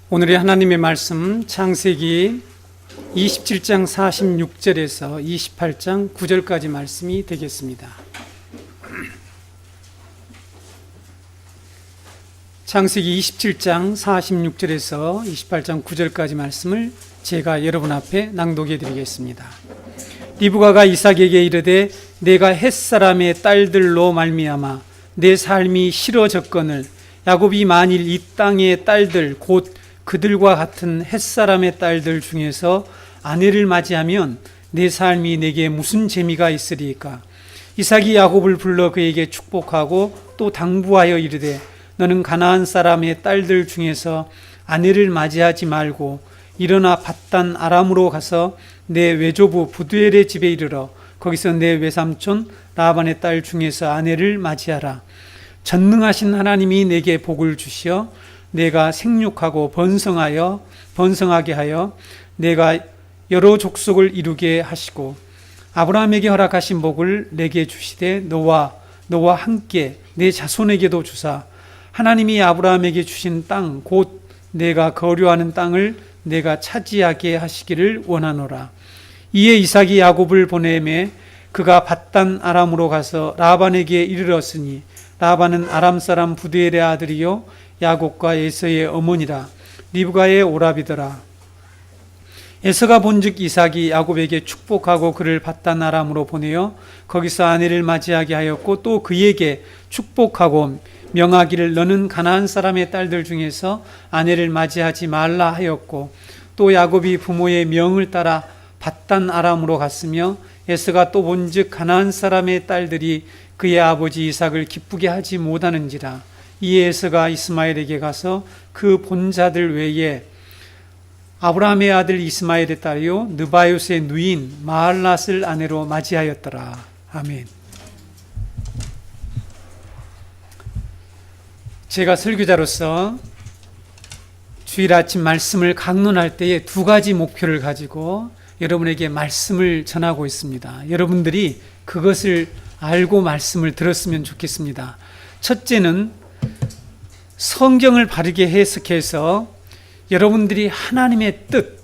오늘의 하나님의 말씀 창세기 27장 46절에서 28장 9절까지 말씀이 되겠습니다. 창세기 27장 46절에서 28장 9절까지 말씀을 제가 여러분 앞에 낭독해 드리겠습니다. 리브가가 이삭에게 이르되 내가 햇사람의 딸들로 말미암아 내 삶이 싫어졌거늘 야곱이 만일 이 땅의 딸들 곧 그들과 같은 햇사람의 딸들 중에서 아내를 맞이하면 내 삶이 내게 무슨 재미가 있으리까? 이삭이 야곱을 불러 그에게 축복하고 또 당부하여 이르되 너는 가나안 사람의 딸들 중에서 아내를 맞이하지 말고 일어나 밧단 아람으로 가서 내 외조부 부두엘의 집에 이르러 거기서 내 외삼촌 라반의 딸 중에서 아내를 맞이하라. 전능하신 하나님이 내게 복을 주시어 내가 생육하고 번성하게 하여 내가 여러 족속을 이루게 하시고 아브라함에게 허락하신 복을 내게 주시되 너와 함께 내 자손에게도 주사 하나님이 아브라함에게 주신 땅 곧 내가 거류하는 땅을 내가 차지하게 하시기를 원하노라. 이에 이삭이 야곱을 보내매 그가 밧단 아람으로 가서 라반에게 이르렀으니 라반은 아람 사람 부두엘의 아들이요 야곱과 에서의 어머니라. 리브가의 오라비더라. 에서가 본즉 이삭이 야곱에게 축복하고 그를 밧단 아람으로 보내어 거기서 아내를 맞이하게 하였고 또 그에게 축복하고 명하기를 너는 가나안 사람의 딸들 중에서 아내를 맞이하지 말라 하였고 또 야곱이 부모의 명을 따라 밧단 아람으로 갔으며 에서가 또 본즉 가나안 사람의 딸들이 그의 아버지 이삭을 기쁘게 하지 못하는지라. 이에 에서가 이스마엘에게 가서 그 본자들 외에 아브라함의 아들 이스마엘의 딸이요 느바요스의 누인 마할랏을 아내로 맞이하였더라. 아멘. 제가 설교자로서 주일 아침 말씀을 강론할 때에 두 가지 목표를 가지고 여러분에게 말씀을 전하고 있습니다. 여러분들이 그것을 알고 말씀을 들었으면 좋겠습니다. 첫째는 성경을 바르게 해석해서 여러분들이 하나님의 뜻,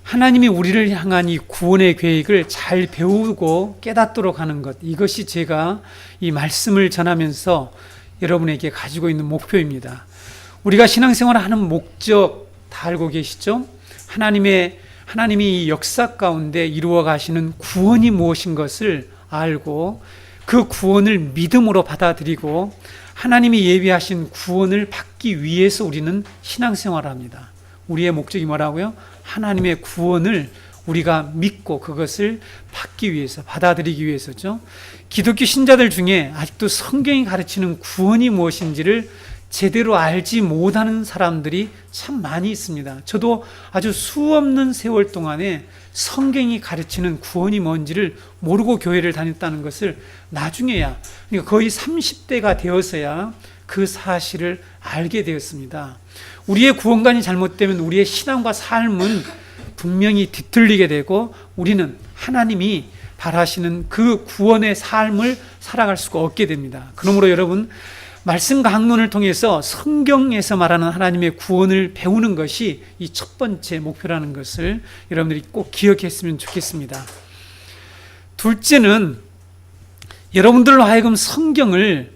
하나님이 우리를 향한 이 구원의 계획을 잘 배우고 깨닫도록 하는 것, 이것이 제가 이 말씀을 전하면서 여러분에게 가지고 있는 목표입니다. 우리가 신앙생활을 하는 목적 다 알고 계시죠? 하나님이 이 역사 가운데 이루어 가시는 구원이 무엇인 것을 알고 그 구원을 믿음으로 받아들이고 하나님이 예비하신 구원을 받기 위해서 우리는 신앙생활을 합니다. 우리의 목적이 뭐라고요? 하나님의 구원을 우리가 믿고 그것을 받기 위해서, 받아들이기 위해서죠. 기독교 신자들 중에 아직도 성경이 가르치는 구원이 무엇인지를 제대로 알지 못하는 사람들이 참 많이 있습니다. 저도 아주 수없는 세월 동안에 성경이 가르치는 구원이 뭔지를 모르고 교회를 다녔다는 것을 나중에야, 그러니까 거의 30대가 되어서야 그 사실을 알게 되었습니다. 우리의 구원관이 잘못되면 우리의 신앙과 삶은 분명히 뒤틀리게 되고 우리는 하나님이 바라시는 그 구원의 삶을 살아갈 수가 없게 됩니다. 그러므로 여러분, 말씀 강론을 통해서 성경에서 말하는 하나님의 구원을 배우는 것이 이 첫 번째 목표라는 것을 여러분들이 꼭 기억했으면 좋겠습니다. 둘째는 여러분들로 하여금 성경을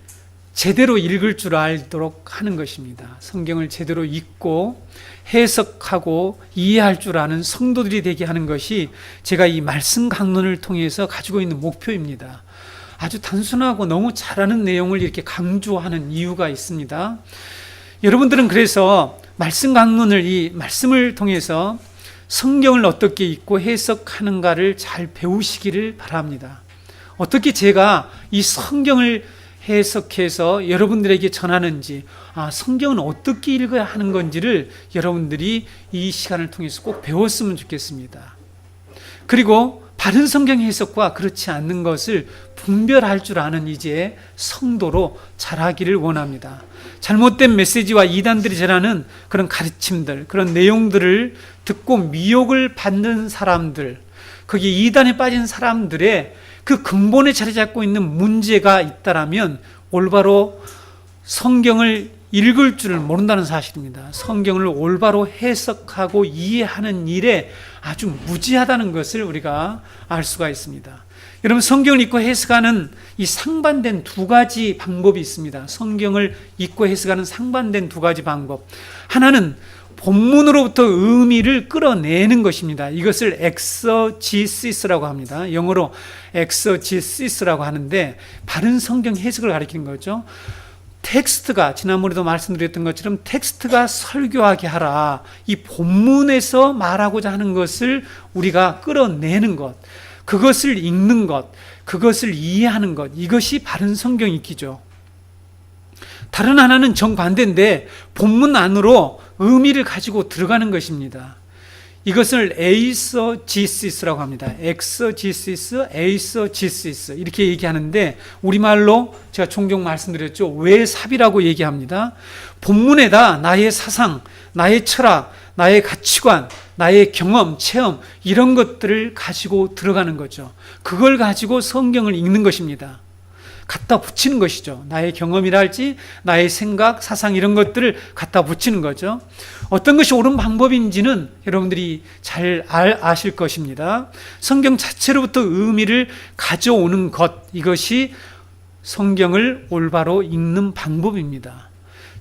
제대로 읽을 줄 알도록 하는 것입니다. 성경을 제대로 읽고 해석하고 이해할 줄 아는 성도들이 되게 하는 것이 제가 이 말씀 강론을 통해서 가지고 있는 목표입니다. 아주 단순하고 너무 잘하는 내용을 이렇게 강조하는 이유가 있습니다. 여러분들은 그래서 말씀 강론을, 이 말씀을 통해서 성경을 어떻게 읽고 해석하는가를 잘 배우시기를 바랍니다. 어떻게 제가 이 성경을 해석해서 여러분들에게 전하는지, 성경은 어떻게 읽어야 하는 건지를 여러분들이 이 시간을 통해서 꼭 배웠으면 좋겠습니다. 그리고 바른 성경 해석과 그렇지 않는 것을 분별할 줄 아는 이제 성도로 자라기를 원합니다. 잘못된 메시지와 이단들이 전하는 그런 가르침들, 그런 내용들을 듣고 미혹을 받는 사람들, 거기 이단에 빠진 사람들의 그 근본에 자리 잡고 있는 문제가 있다라면 올바로 성경을 읽을 줄을 모른다는 사실입니다. 성경을 올바로 해석하고 이해하는 일에 아주 무지하다는 것을 우리가 알 수가 있습니다. 여러분, 성경을 읽고 해석하는 이 상반된 두 가지 방법이 있습니다. 성경을 읽고 해석하는 상반된 두 가지 방법. 하나는 본문으로부터 의미를 끌어내는 것입니다. 이것을 엑서지시스라고 합니다. 영어로 엑서지시스라고 하는데 바른 성경 해석을 가리키는 거죠. 텍스트가, 지난번에도 말씀드렸던 것처럼 텍스트가 설교하게 하라. 이 본문에서 말하고자 하는 것을 우리가 끌어내는 것, 그것을 읽는 것, 그것을 이해하는 것, 이것이 바른 성경 읽기죠. 다른 하나는 정반대인데 본문 안으로 의미를 가지고 들어가는 것입니다. 이것을 에이서지시스라고 합니다. 엑서지시스, 에이서지시스 이렇게 얘기하는데 우리말로 제가 종종 말씀드렸죠. 외삽이라고 얘기합니다. 본문에다 나의 사상, 나의 철학, 나의 가치관, 나의 경험, 체험 이런 것들을 가지고 들어가는 거죠. 그걸 가지고 성경을 읽는 것입니다. 갖다 붙이는 것이죠. 나의 경험이랄지 나의 생각, 사상 이런 것들을 갖다 붙이는 거죠. 어떤 것이 옳은 방법인지는 여러분들이 잘 아실 것입니다. 성경 자체로부터 의미를 가져오는 것, 이것이 성경을 올바로 읽는 방법입니다.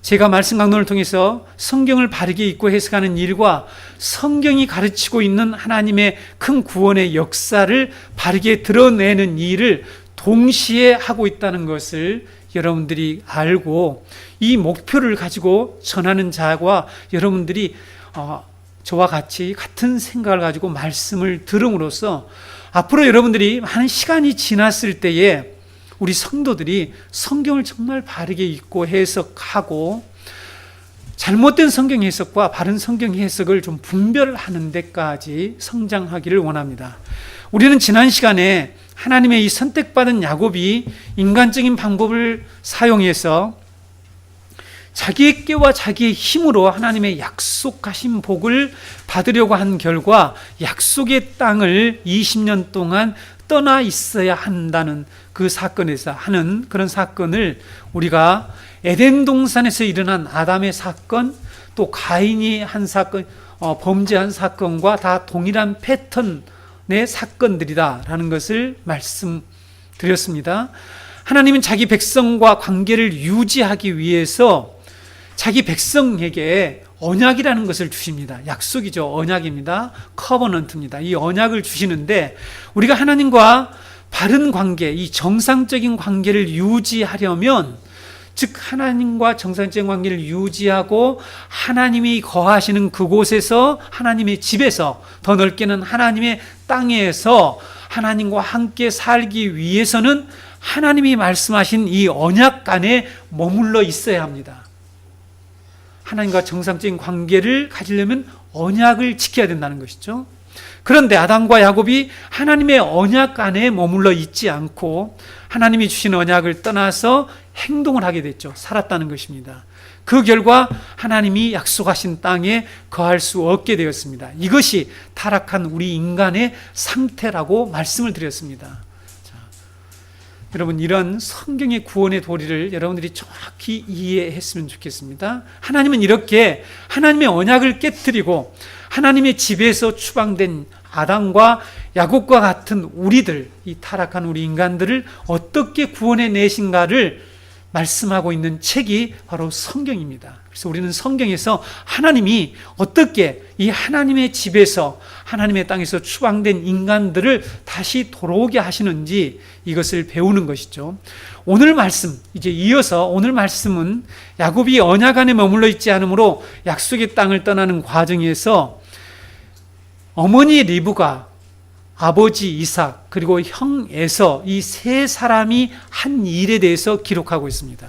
제가 말씀 강론을 통해서 성경을 바르게 읽고 해석하는 일과 성경이 가르치고 있는 하나님의 큰 구원의 역사를 바르게 드러내는 일을 동시에 하고 있다는 것을 여러분들이 알고 이 목표를 가지고 전하는 자와 여러분들이 저와 같이 같은 생각을 가지고 말씀을 들음으로써 앞으로 여러분들이 많은 시간이 지났을 때에 우리 성도들이 성경을 정말 바르게 읽고 해석하고 잘못된 성경 해석과 바른 성경 해석을 좀 분별하는 데까지 성장하기를 원합니다. 우리는 지난 시간에 하나님의 이 선택받은 야곱이 인간적인 방법을 사용해서 자기의 깨와 자기의 힘으로 하나님의 약속하신 복을 받으려고 한 결과 약속의 땅을 20년 동안 떠나 있어야 한다는 그 사건에서 하는 그런 사건을 우리가 에덴 동산에서 일어난 아담의 사건, 또 가인이 한 사건, 범죄한 사건과 다 동일한 패턴의 사건들이다라는 것을 말씀드렸습니다. 하나님은 자기 백성과 관계를 유지하기 위해서 자기 백성에게 언약이라는 것을 주십니다. 약속이죠. 언약입니다. 커버넌트입니다. 이 언약을 주시는데 우리가 하나님과 바른 관계, 이 정상적인 관계를 유지하려면, 즉 하나님과 정상적인 관계를 유지하고 하나님이 거하시는 그곳에서, 하나님의 집에서, 더 넓게는 하나님의 땅에서 하나님과 함께 살기 위해서는 하나님이 말씀하신 이 언약 안에 머물러 있어야 합니다. 하나님과 정상적인 관계를 가지려면 언약을 지켜야 된다는 것이죠. 그런데 아담과 야곱이 하나님의 언약 안에 머물러 있지 않고 하나님이 주신 언약을 떠나서 행동을 하게 됐죠. 살았다는 것입니다. 그 결과 하나님이 약속하신 땅에 거할 수 없게 되었습니다. 이것이 타락한 우리 인간의 상태라고 말씀을 드렸습니다. 여러분, 이런 성경의 구원의 도리를 여러분들이 정확히 이해했으면 좋겠습니다. 하나님은 이렇게 하나님의 언약을 깨뜨리고 하나님의 집에서 추방된 아담과 야곱과 같은 우리들, 이 타락한 우리 인간들을 어떻게 구원해 내신가를 말씀하고 있는 책이 바로 성경입니다. 그래서 우리는 성경에서 하나님이 어떻게 이 하나님의 집에서, 하나님의 땅에서 추방된 인간들을 다시 돌아오게 하시는지 이것을 배우는 것이죠. 오늘 말씀, 이제 이어서 오늘 말씀은 야곱이 언약 안에 머물러 있지 않으므로 약속의 땅을 떠나는 과정에서 어머니 리브가, 아버지 이삭, 그리고 형 에서, 이 세 사람이 한 일에 대해서 기록하고 있습니다.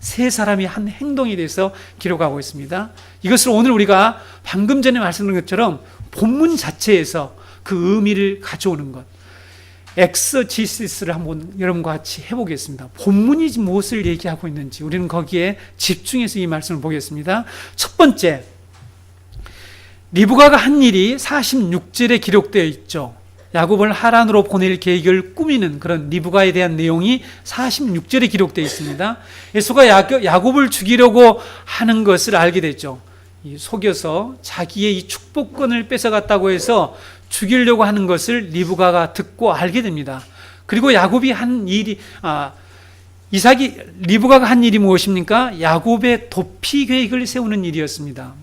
세 사람이 한 행동에 대해서 기록하고 있습니다. 이것을 오늘 우리가 방금 전에 말씀드린 것처럼 본문 자체에서 그 의미를 가져오는 것, 엑서지시스를 한번 여러분과 같이 해보겠습니다. 본문이 무엇을 얘기하고 있는지 우리는 거기에 집중해서 이 말씀을 보겠습니다. 첫 번째, 리브가가 한 일이 46절에 기록되어 있죠. 야곱을 하란으로 보낼 계획을 꾸미는 그런 리브가에 대한 내용이 46절에 기록되어 있습니다. 에서가 야곱을 죽이려고 하는 것을 알게 됐죠. 속여서 자기의 이 축복권을 뺏어갔다고 해서 죽이려고 하는 것을 리브가가 듣고 알게 됩니다. 그리고 야곱이 한 일이 리브가가 한 일이 무엇입니까? 야곱의 도피 계획을 세우는 일이었습니다.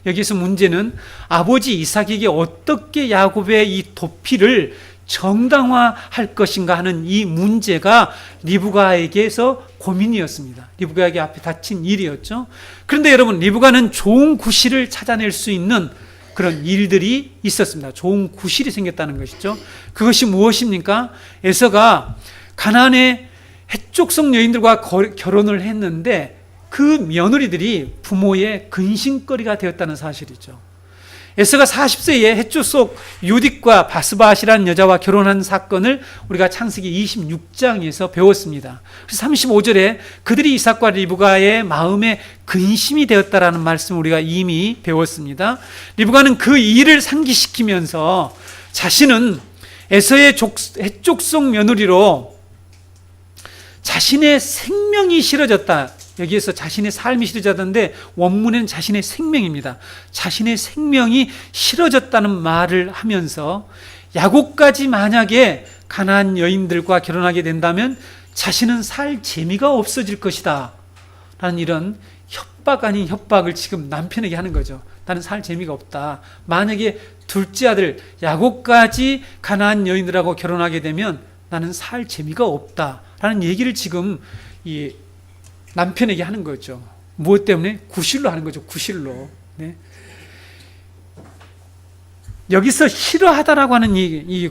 여기서 문제는 아버지 이삭에게 어떻게 야곱의 이 도피를 정당화할 것인가 하는 이 문제가 리브가에게서 고민이었습니다. 리브가에게 앞에 닥친 일이었죠. 그런데 여러분, 리브가는 좋은 구실을 찾아낼 수 있는 그런 일들이 있었습니다. 좋은 구실이 생겼다는 것이죠. 그것이 무엇입니까? 에서가 가나안의 해족성 여인들과 결혼을 했는데 그 며느리들이 부모의 근심거리가 되었다는 사실이죠. 에서가 40세에 해족 유딕과 바스바시라는 여자와 결혼한 사건을 우리가 창세기 26장에서 배웠습니다. 그래서 35절에 그들이 이삭과 리브가의 마음에 근심이 되었다라는 말씀을 우리가 이미 배웠습니다. 리브가는 그 일을 상기시키면서 자신은 에서의 해족속 며느리로 자신의 생명이 싫어졌다. 여기에서 자신의 삶이 싫어졌는데 원문에는 자신의 생명입니다. 자신의 생명이 싫어졌다는 말을 하면서 야곱까지 만약에 가나안 여인들과 결혼하게 된다면 자신은 살 재미가 없어질 것이다 라는 이런 협박 아닌 협박을 지금 남편에게 하는 거죠. 나는 살 재미가 없다. 만약에 둘째 아들 야곱까지 가나안 여인들하고 결혼하게 되면 나는 살 재미가 없다 라는 얘기를 지금 이 남편에게 하는 거죠. 무엇 때문에? 구실로 하는 거죠. 구실로. 네. 여기서 싫어하다라고 하는 이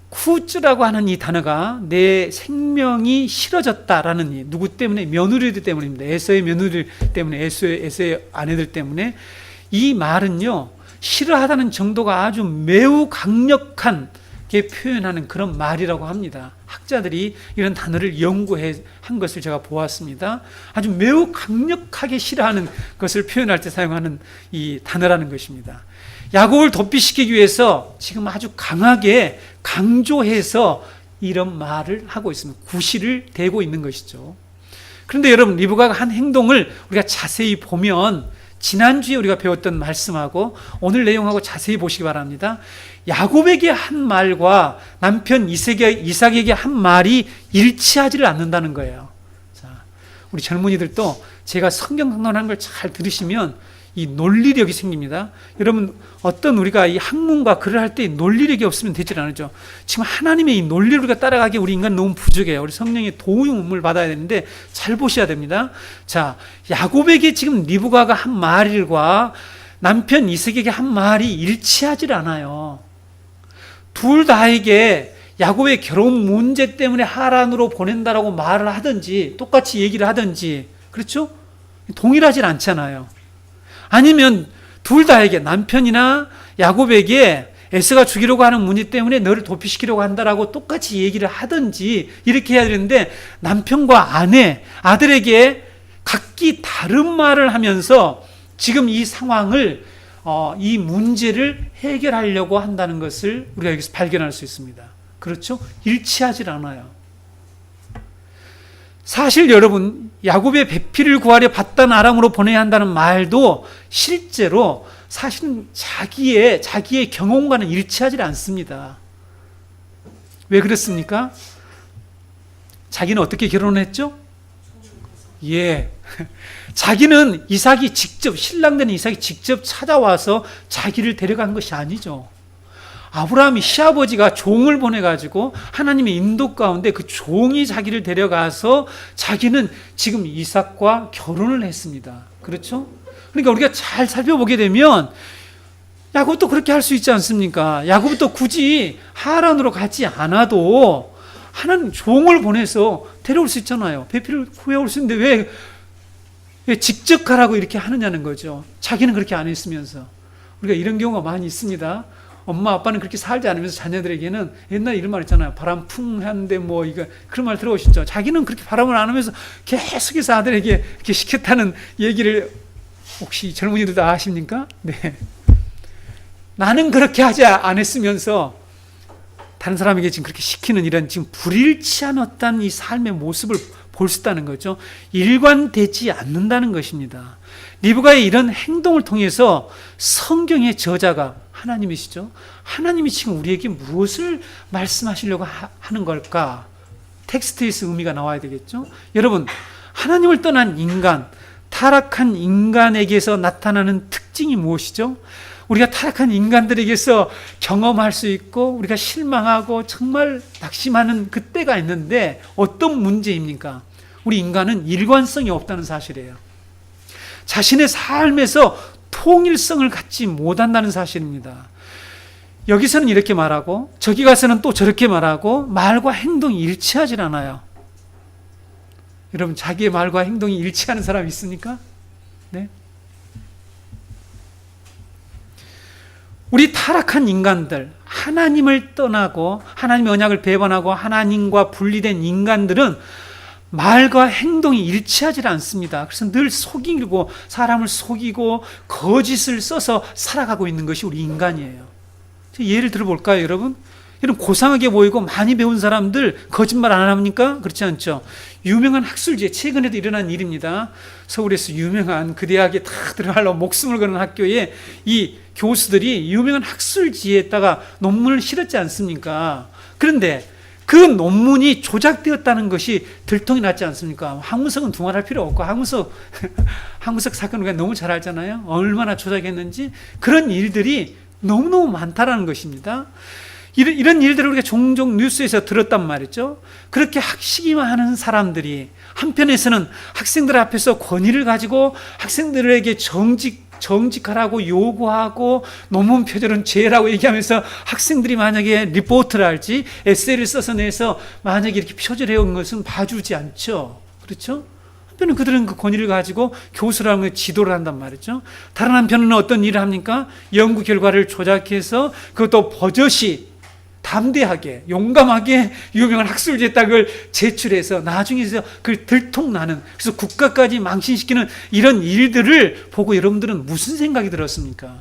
쿠즈라고 하는 이 단어가 내 생명이 싫어졌다라는 누구 때문에? 며느리들 때문입니다. 에서의 며느리 때문에, 에서의 아내들 때문에. 이 말은요, 싫어하다는 정도가 아주 매우 강력한 게 표현하는 그런 말이라고 합니다. 학자들이 이런 단어를 연구한 것을 제가 보았습니다. 아주 매우 강력하게 싫어하는 것을 표현할 때 사용하는 이 단어라는 것입니다. 야곱을 도피시키기 위해서 지금 아주 강하게 강조해서 이런 말을 하고 있습니다. 구실을 대고 있는 것이죠. 그런데 여러분, 리브가가 한 행동을 우리가 자세히 보면 지난주에 우리가 배웠던 말씀하고 오늘 내용하고 자세히 보시기 바랍니다. 야곱에게 한 말과 남편 이삭에게 한 말이 일치하지를 않는다는 거예요. 자, 우리 젊은이들도 제가 성경 강론하는 걸 잘 들으시면 이 논리력이 생깁니다. 여러분, 어떤 우리가 이 학문과 글을 할 때 논리력이 없으면 되질 않죠. 지금 하나님의 이 논리를 우리가 따라가기 우리 인간 너무 부족해요. 우리 성령의 도움을 받아야 되는데 잘 보셔야 됩니다. 자, 야곱에게 지금 리브가가 한 말과 남편 이삭에게 한 말이 일치하질 않아요. 둘 다에게 야곱의 결혼 문제 때문에 하란으로 보낸다라고 말을 하든지 똑같이 얘기를 하든지, 그렇죠? 동일하진 않잖아요. 아니면 둘 다에게, 남편이나 야곱에게 에서가 죽이려고 하는 문제 때문에 너를 도피시키려고 한다라고 똑같이 얘기를 하든지 이렇게 해야 되는데, 남편과 아들에게 각기 다른 말을 하면서 지금 이 상황을 이 문제를 해결하려고 한다는 것을 우리가 여기서 발견할 수 있습니다. 그렇죠? 일치하지 않아요. 사실 여러분, 야곱의 배필을 구하려 바단 아람으로 보내야 한다는 말도 실제로 사실은 자기의 경험과는 일치하지 않습니다. 왜 그렇습니까? 자기는 어떻게 결혼했죠? 예. 자기는 신랑 되는 이삭이 직접 찾아와서 자기를 데려간 것이 아니죠. 아브라함이 시아버지가 종을 보내가지고 하나님의 인도 가운데 그 종이 자기를 데려가서 자기는 지금 이삭과 결혼을 했습니다. 그렇죠? 그러니까 우리가 잘 살펴보게 되면 야곱도 그렇게 할 수 있지 않습니까? 야곱도 굳이 하란으로 가지 않아도 하나님 종을 보내서 데려올 수 있잖아요. 배필을 구해올 수 있는데 왜 직접 가라고 이렇게 하느냐는 거죠. 자기는 그렇게 안 했으면서. 우리가 이런 경우가 많이 있습니다. 엄마 아빠는 그렇게 살지 않으면서 자녀들에게는 옛날에 이런 말 있잖아요. 바람 풍한데 그런 말 들어오셨죠. 자기는 그렇게 바람을 안 하면서 계속해서 아들에게 이렇게 시켰다는 얘기를 혹시 젊은이들도 아십니까? 네. 나는 그렇게 하지 안 했으면서 다른 사람에게 지금 그렇게 시키는 이런 지금 불일치한 어떤 이 삶의 모습을 볼 수 있다는 거죠. 일관되지 않는다는 것입니다. 리브가의 이런 행동을 통해서 성경의 저자가 하나님이시죠. 하나님이 지금 우리에게 무엇을 말씀하시려고 하는 걸까? 텍스트에서 의미가 나와야 되겠죠. 여러분, 하나님을 떠난 인간, 타락한 인간에게서 나타나는 특징이 무엇이죠? 우리가 타락한 인간들에게서 경험할 수 있고 우리가 실망하고 정말 낙심하는 그때가 있는데 어떤 문제입니까? 우리 인간은 일관성이 없다는 사실이에요. 자신의 삶에서 통일성을 갖지 못한다는 사실입니다. 여기서는 이렇게 말하고 저기 가서는 또 저렇게 말하고 말과 행동이 일치하지 않아요. 여러분, 자기의 말과 행동이 일치하는 사람 있습니까? 네. 우리 타락한 인간들, 하나님을 떠나고 하나님의 언약을 배반하고 하나님과 분리된 인간들은 말과 행동이 일치하지 않습니다. 그래서 늘 속이고 사람을 속이고 거짓을 써서 살아가고 있는 것이 우리 인간이에요. 예를 들어볼까요, 여러분? 이런 고상하게 보이고 많이 배운 사람들 거짓말 안 합니까? 그렇지 않죠? 유명한 학술지에 최근에도 일어난 일입니다. 서울에서 유명한 그 대학에 다 들어가려고 목숨을 거는 학교에 이 교수들이 유명한 학술지에다가 논문을 실었지 않습니까? 그런데 그 논문이 조작되었다는 것이 들통이 났지 않습니까? 황무석은 두말할 필요 없고 황무석 사건을 우리가 너무 잘 알잖아요. 얼마나 조작했는지. 그런 일들이 너무너무 많다라는 것입니다. 이런 일들을 우리가 종종 뉴스에서 들었단 말이죠. 그렇게 학식이만 하는 사람들이 한편에서는 학생들 앞에서 권위를 가지고 학생들에게 정직하라고 요구하고 논문 표절은 죄라고 얘기하면서 학생들이 만약에 리포트를 할지 에세이를 써서 내서 만약에 이렇게 표절해 온 것은 봐주지 않죠. 그렇죠? 한편은 그들은 그 권위를 가지고 교수라는 걸 지도를 한단 말이죠. 다른 한편은 어떤 일을 합니까? 연구 결과를 조작해서 그것도 버젓이 담대하게 용감하게 유명한 학술지에 딱을 제출해서 나중에서 그걸 들통나는, 그래서 국가까지 망신시키는 이런 일들을 보고 여러분들은 무슨 생각이 들었습니까?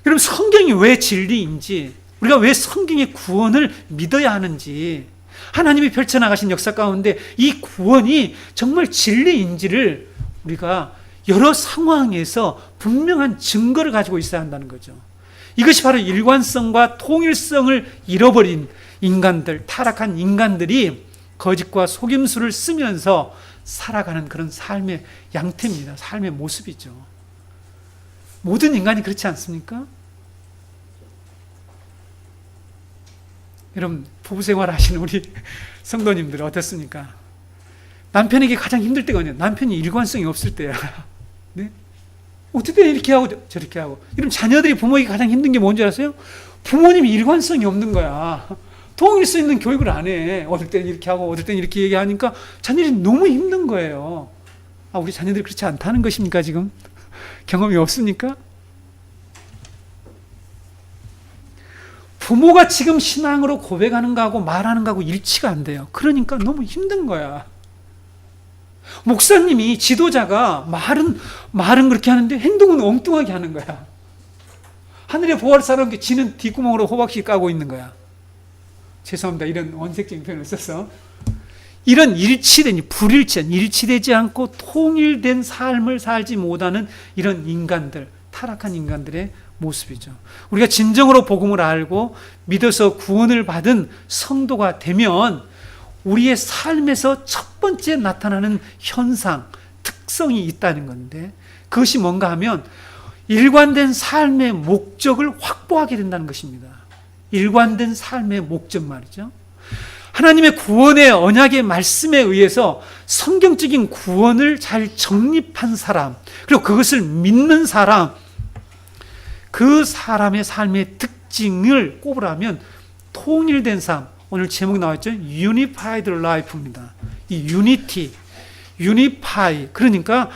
여러분, 성경이 왜 진리인지, 우리가 왜 성경의 구원을 믿어야 하는지, 하나님이 펼쳐나가신 역사 가운데 이 구원이 정말 진리인지를 우리가 여러 상황에서 분명한 증거를 가지고 있어야 한다는 거죠. 이것이 바로 일관성과 통일성을 잃어버린 인간들, 타락한 인간들이 거짓과 속임수를 쓰면서 살아가는 그런 삶의 양태입니다. 삶의 모습이죠. 모든 인간이 그렇지 않습니까? 여러분, 부부생활 하시는 우리 성도님들 어떻습니까? 남편에게 가장 힘들 때가 언제예요? 남편이 일관성이 없을 때야. 네? 어떻게 이렇게 하고 저렇게 하고. 이런 자녀들이 부모에게 가장 힘든 게 뭔지 아세요? 부모님이 일관성이 없는 거야. 통일성 있는 교육을 안 해. 어떨 때는 이렇게 하고 어떨 때는 이렇게 얘기하니까 자녀들이 너무 힘든 거예요. 아, 우리 자녀들이 그렇지 않다는 것입니까, 지금? 경험이 없습니까? 부모가 지금 신앙으로 고백하는 거하고 말하는 거하고 일치가 안 돼요. 그러니까 너무 힘든 거야. 목사님이, 지도자가 말은 그렇게 하는데 행동은 엉뚱하게 하는 거야. 하늘에 보화를 쌓아놓은 지는 뒷구멍으로 호박씨 까고 있는 거야. 죄송합니다. 이런 원색적인 표현을 써서. 이런 불일치한, 일치되지 않고 통일된 삶을 살지 못하는 이런 인간들, 타락한 인간들의 모습이죠. 우리가 진정으로 복음을 알고 믿어서 구원을 받은 성도가 되면 우리의 삶에서 첫 번째 나타나는 현상, 특성이 있다는 건데, 그것이 뭔가 하면 일관된 삶의 목적을 확보하게 된다는 것입니다. 일관된 삶의 목적 말이죠. 하나님의 구원의 언약의 말씀에 의해서 성경적인 구원을 잘 정립한 사람, 그리고 그것을 믿는 사람, 그 사람의 삶의 특징을 꼽으라면 통일된 삶, 오늘 제목 나왔죠? Unified Life입니다. 이 unify, 그러니까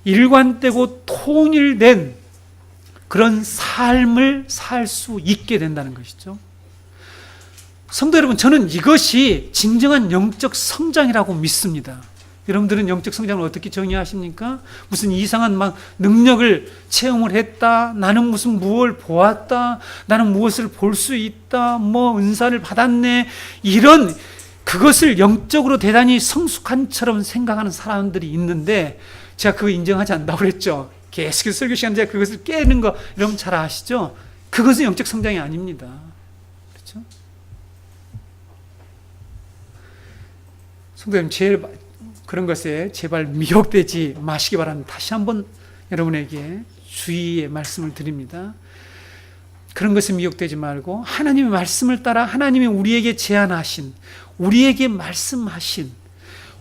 일관되고 통일된 그런 삶을 살 수 있게 된다는 것이죠. 성도 여러분, 저는 이것이 진정한 영적 성장이라고 믿습니다. 여러분들은 영적 성장을 어떻게 정의하십니까? 무슨 이상한 막 능력을 체험을 했다, 나는 무슨 무엇을 보았다, 나는 무엇을 볼 수 있다, 뭐 은사를 받았네, 이런 그것을 영적으로 대단히 성숙한처럼 생각하는 사람들이 있는데, 제가 그거 인정하지 않는다고 그랬죠. 계속해서 설교 시간에 제가 그것을 깨는 거 여러분 잘 아시죠? 그것은 영적 성장이 아닙니다. 그렇죠? 성도님, 제일 그런 것에 제발 미혹되지 마시기 바랍니다. 다시 한번 여러분에게 주의의 말씀을 드립니다. 그런 것에 미혹되지 말고 하나님의 말씀을 따라 하나님이 우리에게 제안하신, 우리에게 말씀하신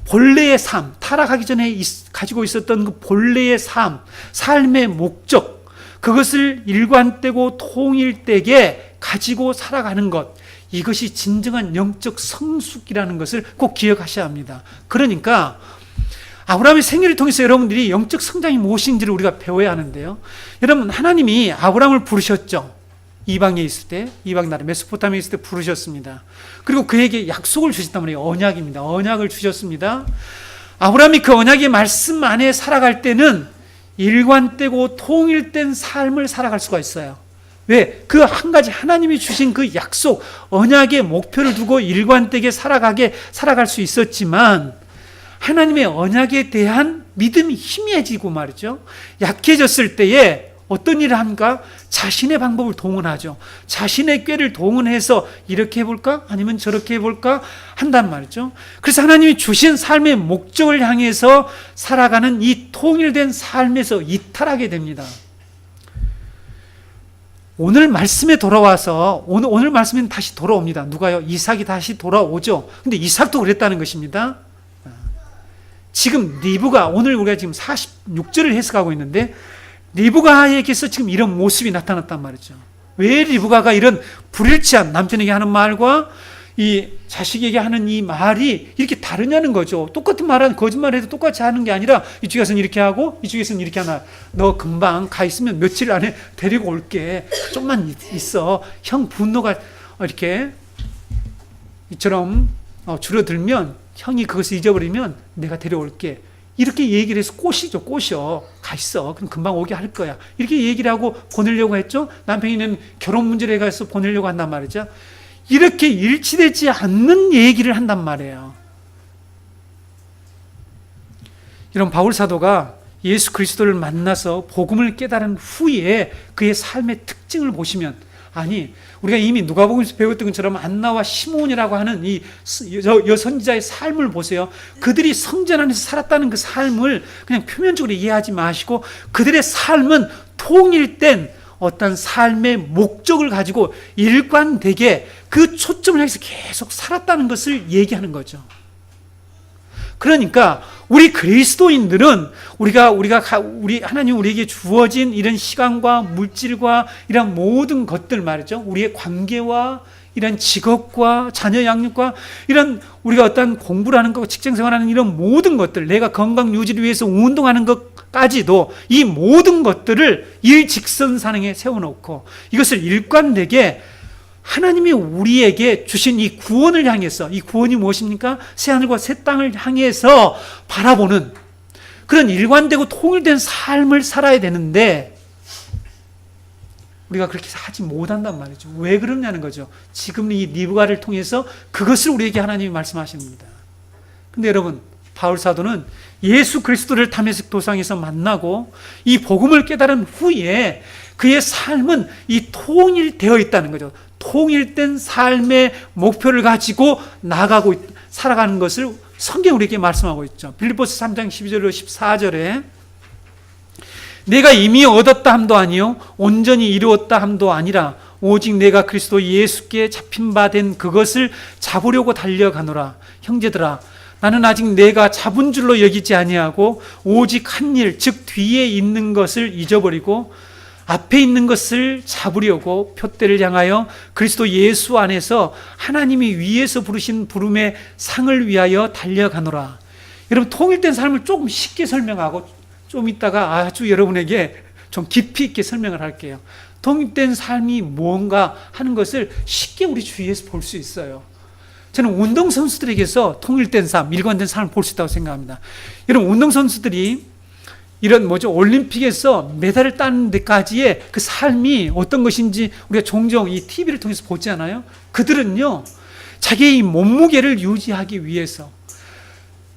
본래의 삶, 타락하기 전에 가지고 있었던 그 본래의 삶, 삶의 목적, 그것을 일관되고 통일되게 가지고 살아가는 것, 이것이 진정한 영적 성숙이라는 것을 꼭 기억하셔야 합니다. 그러니까 아브라함의 생애를 통해서 여러분들이 영적 성장이 무엇인지를 우리가 배워야 하는데요. 여러분, 하나님이 아브라함을 부르셨죠. 이방에 있을 때, 이방 나라 메소포타미아에 있을 때 부르셨습니다. 그리고 그에게 약속을 주셨단 말이에요. 언약입니다. 언약을 주셨습니다. 아브라함이 그 언약의 말씀 안에 살아갈 때는 일관되고 통일된 삶을 살아갈 수가 있어요. 왜? 그 한 가지 하나님이 주신 그 약속, 언약의 목표를 두고 일관되게 살아갈 수 있었지만, 하나님의 언약에 대한 믿음이 희미해지고 말이죠. 약해졌을 때에 어떤 일을 합니까? 자신의 방법을 동원하죠. 자신의 꾀를 동원해서 이렇게 해볼까? 아니면 저렇게 해볼까? 한단 말이죠. 그래서 하나님이 주신 삶의 목적을 향해서 살아가는 이 통일된 삶에서 이탈하게 됩니다. 오늘 말씀에 돌아와서 오늘 말씀에는 다시 돌아옵니다. 누가요? 이삭이 다시 돌아오죠. 근데 이삭도 그랬다는 것입니다. 지금 리브가, 오늘 우리가 지금 46절을 해석하고 있는데, 리브가에게서 지금 이런 모습이 나타났단 말이죠. 왜 리브가가 이런 불일치한, 남편에게 하는 말과 이 자식에게 하는 이 말이 이렇게 다르냐는 거죠. 똑같은 말은 거짓말해도 똑같이 하는 게 아니라, 이쪽에서는 이렇게 하고 이쪽에서는 이렇게 하나. 너 금방 가 있으면 며칠 안에 데리고 올게. 좀만 있어. 형 분노가 이렇게 이처럼 줄어들면, 형이 그것을 잊어버리면 내가 데려올게. 이렇게 얘기를 해서 꼬셔. 가 있어. 그럼 금방 오게 할 거야. 이렇게 얘기를 하고 보내려고 했죠. 남편이는 결혼 문제를 해가지고 보내려고 한단 말이죠. 이렇게 일치되지 않는 얘기를 한단 말이에요. 이런 바울 사도가 예수 그리스도를 만나서 복음을 깨달은 후에 그의 삶의 특징을 보시면, 아니, 우리가 이미 누가복음에서 배웠던 것처럼 안나와 시몬이라고 하는 이 여선지자의 삶을 보세요. 그들이 성전 안에서 살았다는 그 삶을 그냥 표면적으로 이해하지 마시고, 그들의 삶은 통일된 어떤 삶의 목적을 가지고 일관되게 그 초점을 향해서 계속 살았다는 것을 얘기하는 거죠. 그러니까 우리 그리스도인들은 우리 하나님 우리에게 주어진 이런 시간과 물질과 이런 모든 것들 말이죠. 우리의 관계와 이런 직업과 자녀 양육과 이런 우리가 어떤 공부를 하는 것, 직장 생활하는 이런 모든 것들, 내가 건강 유지를 위해서 운동하는 것까지도 이 모든 것들을 일직선상에 세워놓고 이것을 일관되게 하나님이 우리에게 주신 이 구원을 향해서, 이 구원이 무엇입니까? 새하늘과 새 땅을 향해서 바라보는 그런 일관되고 통일된 삶을 살아야 되는데, 우리가 그렇게 하지 못한단 말이죠. 왜 그러냐는 거죠. 지금 이 리브가를 통해서 그것을 우리에게 하나님이 말씀하시는 겁니다. 근데 여러분, 바울 사도는 예수 그리스도를 다메섹 도상에서 만나고 이 복음을 깨달은 후에 그의 삶은 이 통일되어 있다는 거죠. 통일된 삶의 목표를 가지고 나가고 살아가는 것을 성경이 우리에게 말씀하고 있죠. 빌립보서 3장 12절로 14절에 내가 이미 얻었다 함도 아니요 온전히 이루었다 함도 아니라 오직 내가 그리스도 예수께 잡힌 바 된 그것을 잡으려고 달려가노라. 형제들아, 나는 아직 내가 잡은 줄로 여기지 아니하고 오직 한 일, 즉 뒤에 있는 것을 잊어버리고 앞에 있는 것을 잡으려고 표대를 향하여 그리스도 예수 안에서 하나님이 위에서 부르신 부름의 상을 위하여 달려가노라. 여러분, 통일된 삶을 조금 쉽게 설명하고 좀 이따가 아주 여러분에게 좀 깊이 있게 설명을 할게요. 통일된 삶이 무언가 하는 것을 쉽게 우리 주위에서 볼 수 있어요. 저는 운동선수들에게서 통일된 삶, 일관된 삶을 볼 수 있다고 생각합니다. 여러분, 운동선수들이 이런 올림픽에서 메달을 따는 데까지의 그 삶이 어떤 것인지 우리가 종종 이 TV를 통해서 보잖아요. 그들은요, 자기의 이 몸무게를 유지하기 위해서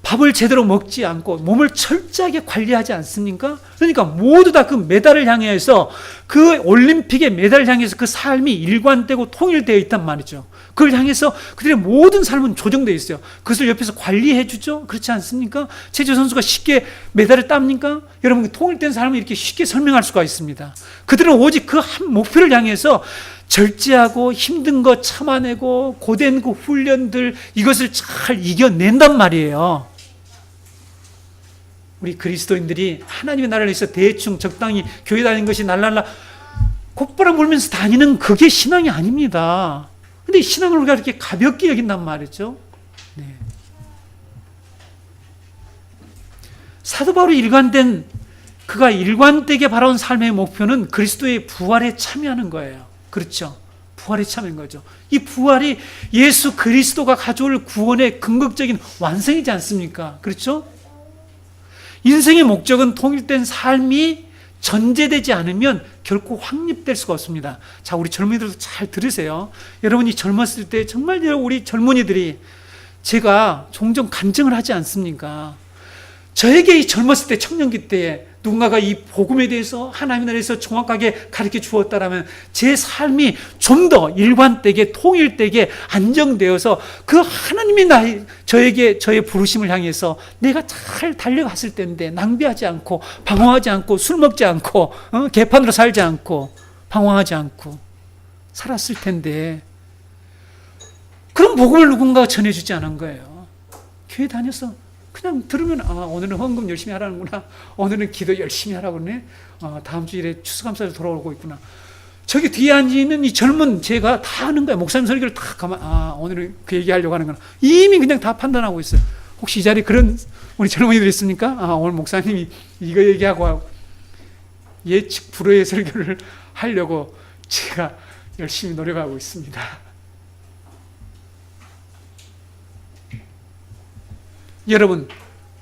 밥을 제대로 먹지 않고 몸을 철저하게 관리하지 않습니까? 그러니까 모두 다 그 메달을 향해서, 그 올림픽의 메달을 향해서 그 삶이 일관되고 통일되어 있단 말이죠. 그걸 향해서 그들의 모든 삶은 조정되어 있어요. 그것을 옆에서 관리해 주죠. 그렇지 않습니까? 체조 선수가 쉽게 메달을 땁니까? 여러분, 통일된 삶을 이렇게 쉽게 설명할 수가 있습니다. 그들은 오직 그 한 목표를 향해서 절제하고 힘든 거 참아내고 고된 그 훈련들, 이것을 잘 이겨낸단 말이에요. 우리 그리스도인들이 하나님의 나라를 위해서 대충 적당히 교회 다니는 것이 날랄라 콧바람 불면서 다니는 그게 신앙이 아닙니다. 근데 신앙을 우리가 이렇게 가볍게 여긴단 말이죠. 네. 사도 바울이 그가 일관되게 바라온 삶의 목표는 그리스도의 부활에 참여하는 거예요. 그렇죠. 부활에 참여한 거죠. 이 부활이 예수 그리스도가 가져올 구원의 근거적인 완성이지 않습니까? 그렇죠? 인생의 목적은 통일된 삶이 전제되지 않으면 결코 확립될 수가 없습니다. 자, 우리 젊은이들도 잘 들으세요. 여러분이 젊었을 때 정말 우리 젊은이들이, 제가 종종 간증을 하지 않습니까? 저에게 이 젊었을 때, 청년기 때에 누군가가 이 복음에 대해서, 하나님에 대해서 정확하게 가르쳐 주었다라면 제 삶이 좀 더 일관되게, 통일되게 안정되어서 그 하나님이 저의 부르심을 향해서 내가 잘 달려갔을 때인데, 낭비하지 않고, 방황하지 않고, 술 먹지 않고, 개판으로 살지 않고, 방황하지 않고 살았을 텐데, 그런 복음을 누군가가 전해주지 않은 거예요. 교회 다녀서 그냥 들으면, 오늘은 헌금 열심히 하라는구나, 오늘은 기도 열심히 하라고 그러네, 다음 주일에 추수감사절 돌아오고 있구나. 저기 뒤에 앉아있는 이 젊은 제가 다 하는 거야. 목사님 설교를 다 오늘은 그 얘기하려고 하는 거나 이미 그냥 다 판단하고 있어요. 혹시 이 자리에 그런 우리 젊은이들 있습니까? 오늘 목사님이 이거 얘기하고 예측 불허의 설교를 하려고 제가 열심히 노력하고 있습니다. 여러분,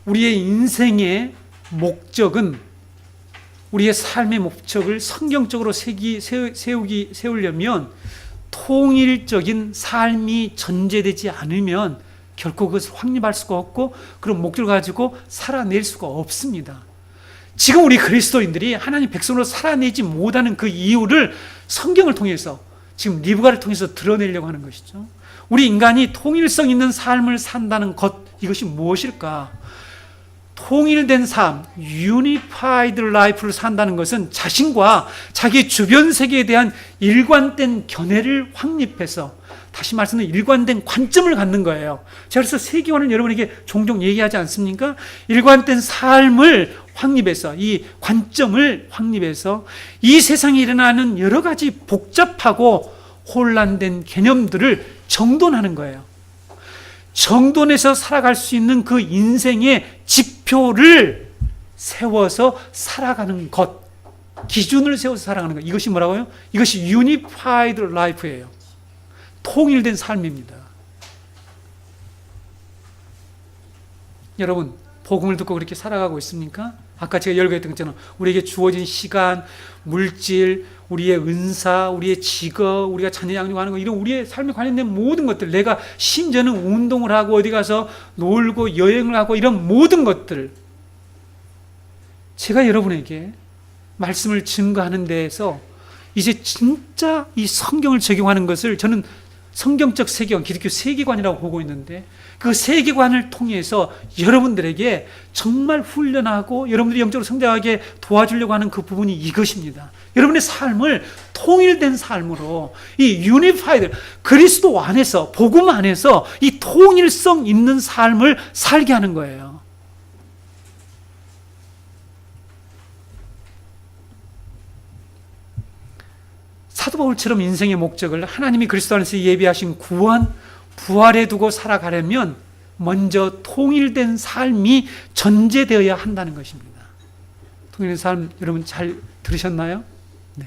우리의 인생의 목적은, 우리의 삶의 목적을 성경적으로 세우려면 통일적인 삶이 전제되지 않으면 결코 그것을 확립할 수가 없고, 그런 목적을 가지고 살아낼 수가 없습니다. 지금 우리 그리스도인들이 하나님 백성으로 살아내지 못하는 그 이유를 성경을 통해서, 지금 리브가를 통해서 드러내려고 하는 것이죠. 우리 인간이 통일성 있는 삶을 산다는 것, 이것이 무엇일까? 통일된 삶, unified life를 산다는 것은 자신과 자기 주변 세계에 대한 일관된 견해를 확립해서, 다시 말해서 일관된 관점을 갖는 거예요. 제가 그래서 세계관을 여러분에게 종종 얘기하지 않습니까? 일관된 삶을 확립해서, 이 관점을 확립해서 이 세상에 일어나는 여러 가지 복잡하고 혼란된 개념들을 정돈하는 거예요. 정돈해서 살아갈 수 있는 그 인생의 지표를 세워서 살아가는 것, 기준을 세워서 살아가는 것, 이것이 뭐라고요? 이것이 Unified Life예요. 통일된 삶입니다. 여러분, 복음을 듣고 그렇게 살아가고 있습니까? 아까 제가 열거했던 것처럼 우리에게 주어진 시간, 물질, 우리의 은사, 우리의 직업, 우리가 자녀 양육하는 거, 이런 우리의 삶에 관련된 모든 것들, 내가 심지어는 운동을 하고 어디 가서 놀고 여행을 하고 이런 모든 것들, 제가 여러분에게 말씀을 증거하는 데에서 이제 진짜 이 성경을 적용하는 것을 저는 성경적 세계관, 기독교 세계관이라고 보고 있는데, 그 세계관을 통해서 여러분들에게 정말 훈련하고 여러분들이 영적으로 성장하게 도와주려고 하는 그 부분이 이것입니다. 여러분의 삶을 통일된 삶으로, 이 유니파이드, 그리스도 안에서, 복음 안에서 이 통일성 있는 삶을 살게 하는 거예요. 사도 바울처럼 인생의 목적을 하나님이 그리스도 안에서 예비하신 구원, 부활에 두고 살아가려면 먼저 통일된 삶이 전제되어야 한다는 것입니다. 통일된 삶, 여러분 잘 들으셨나요? 네.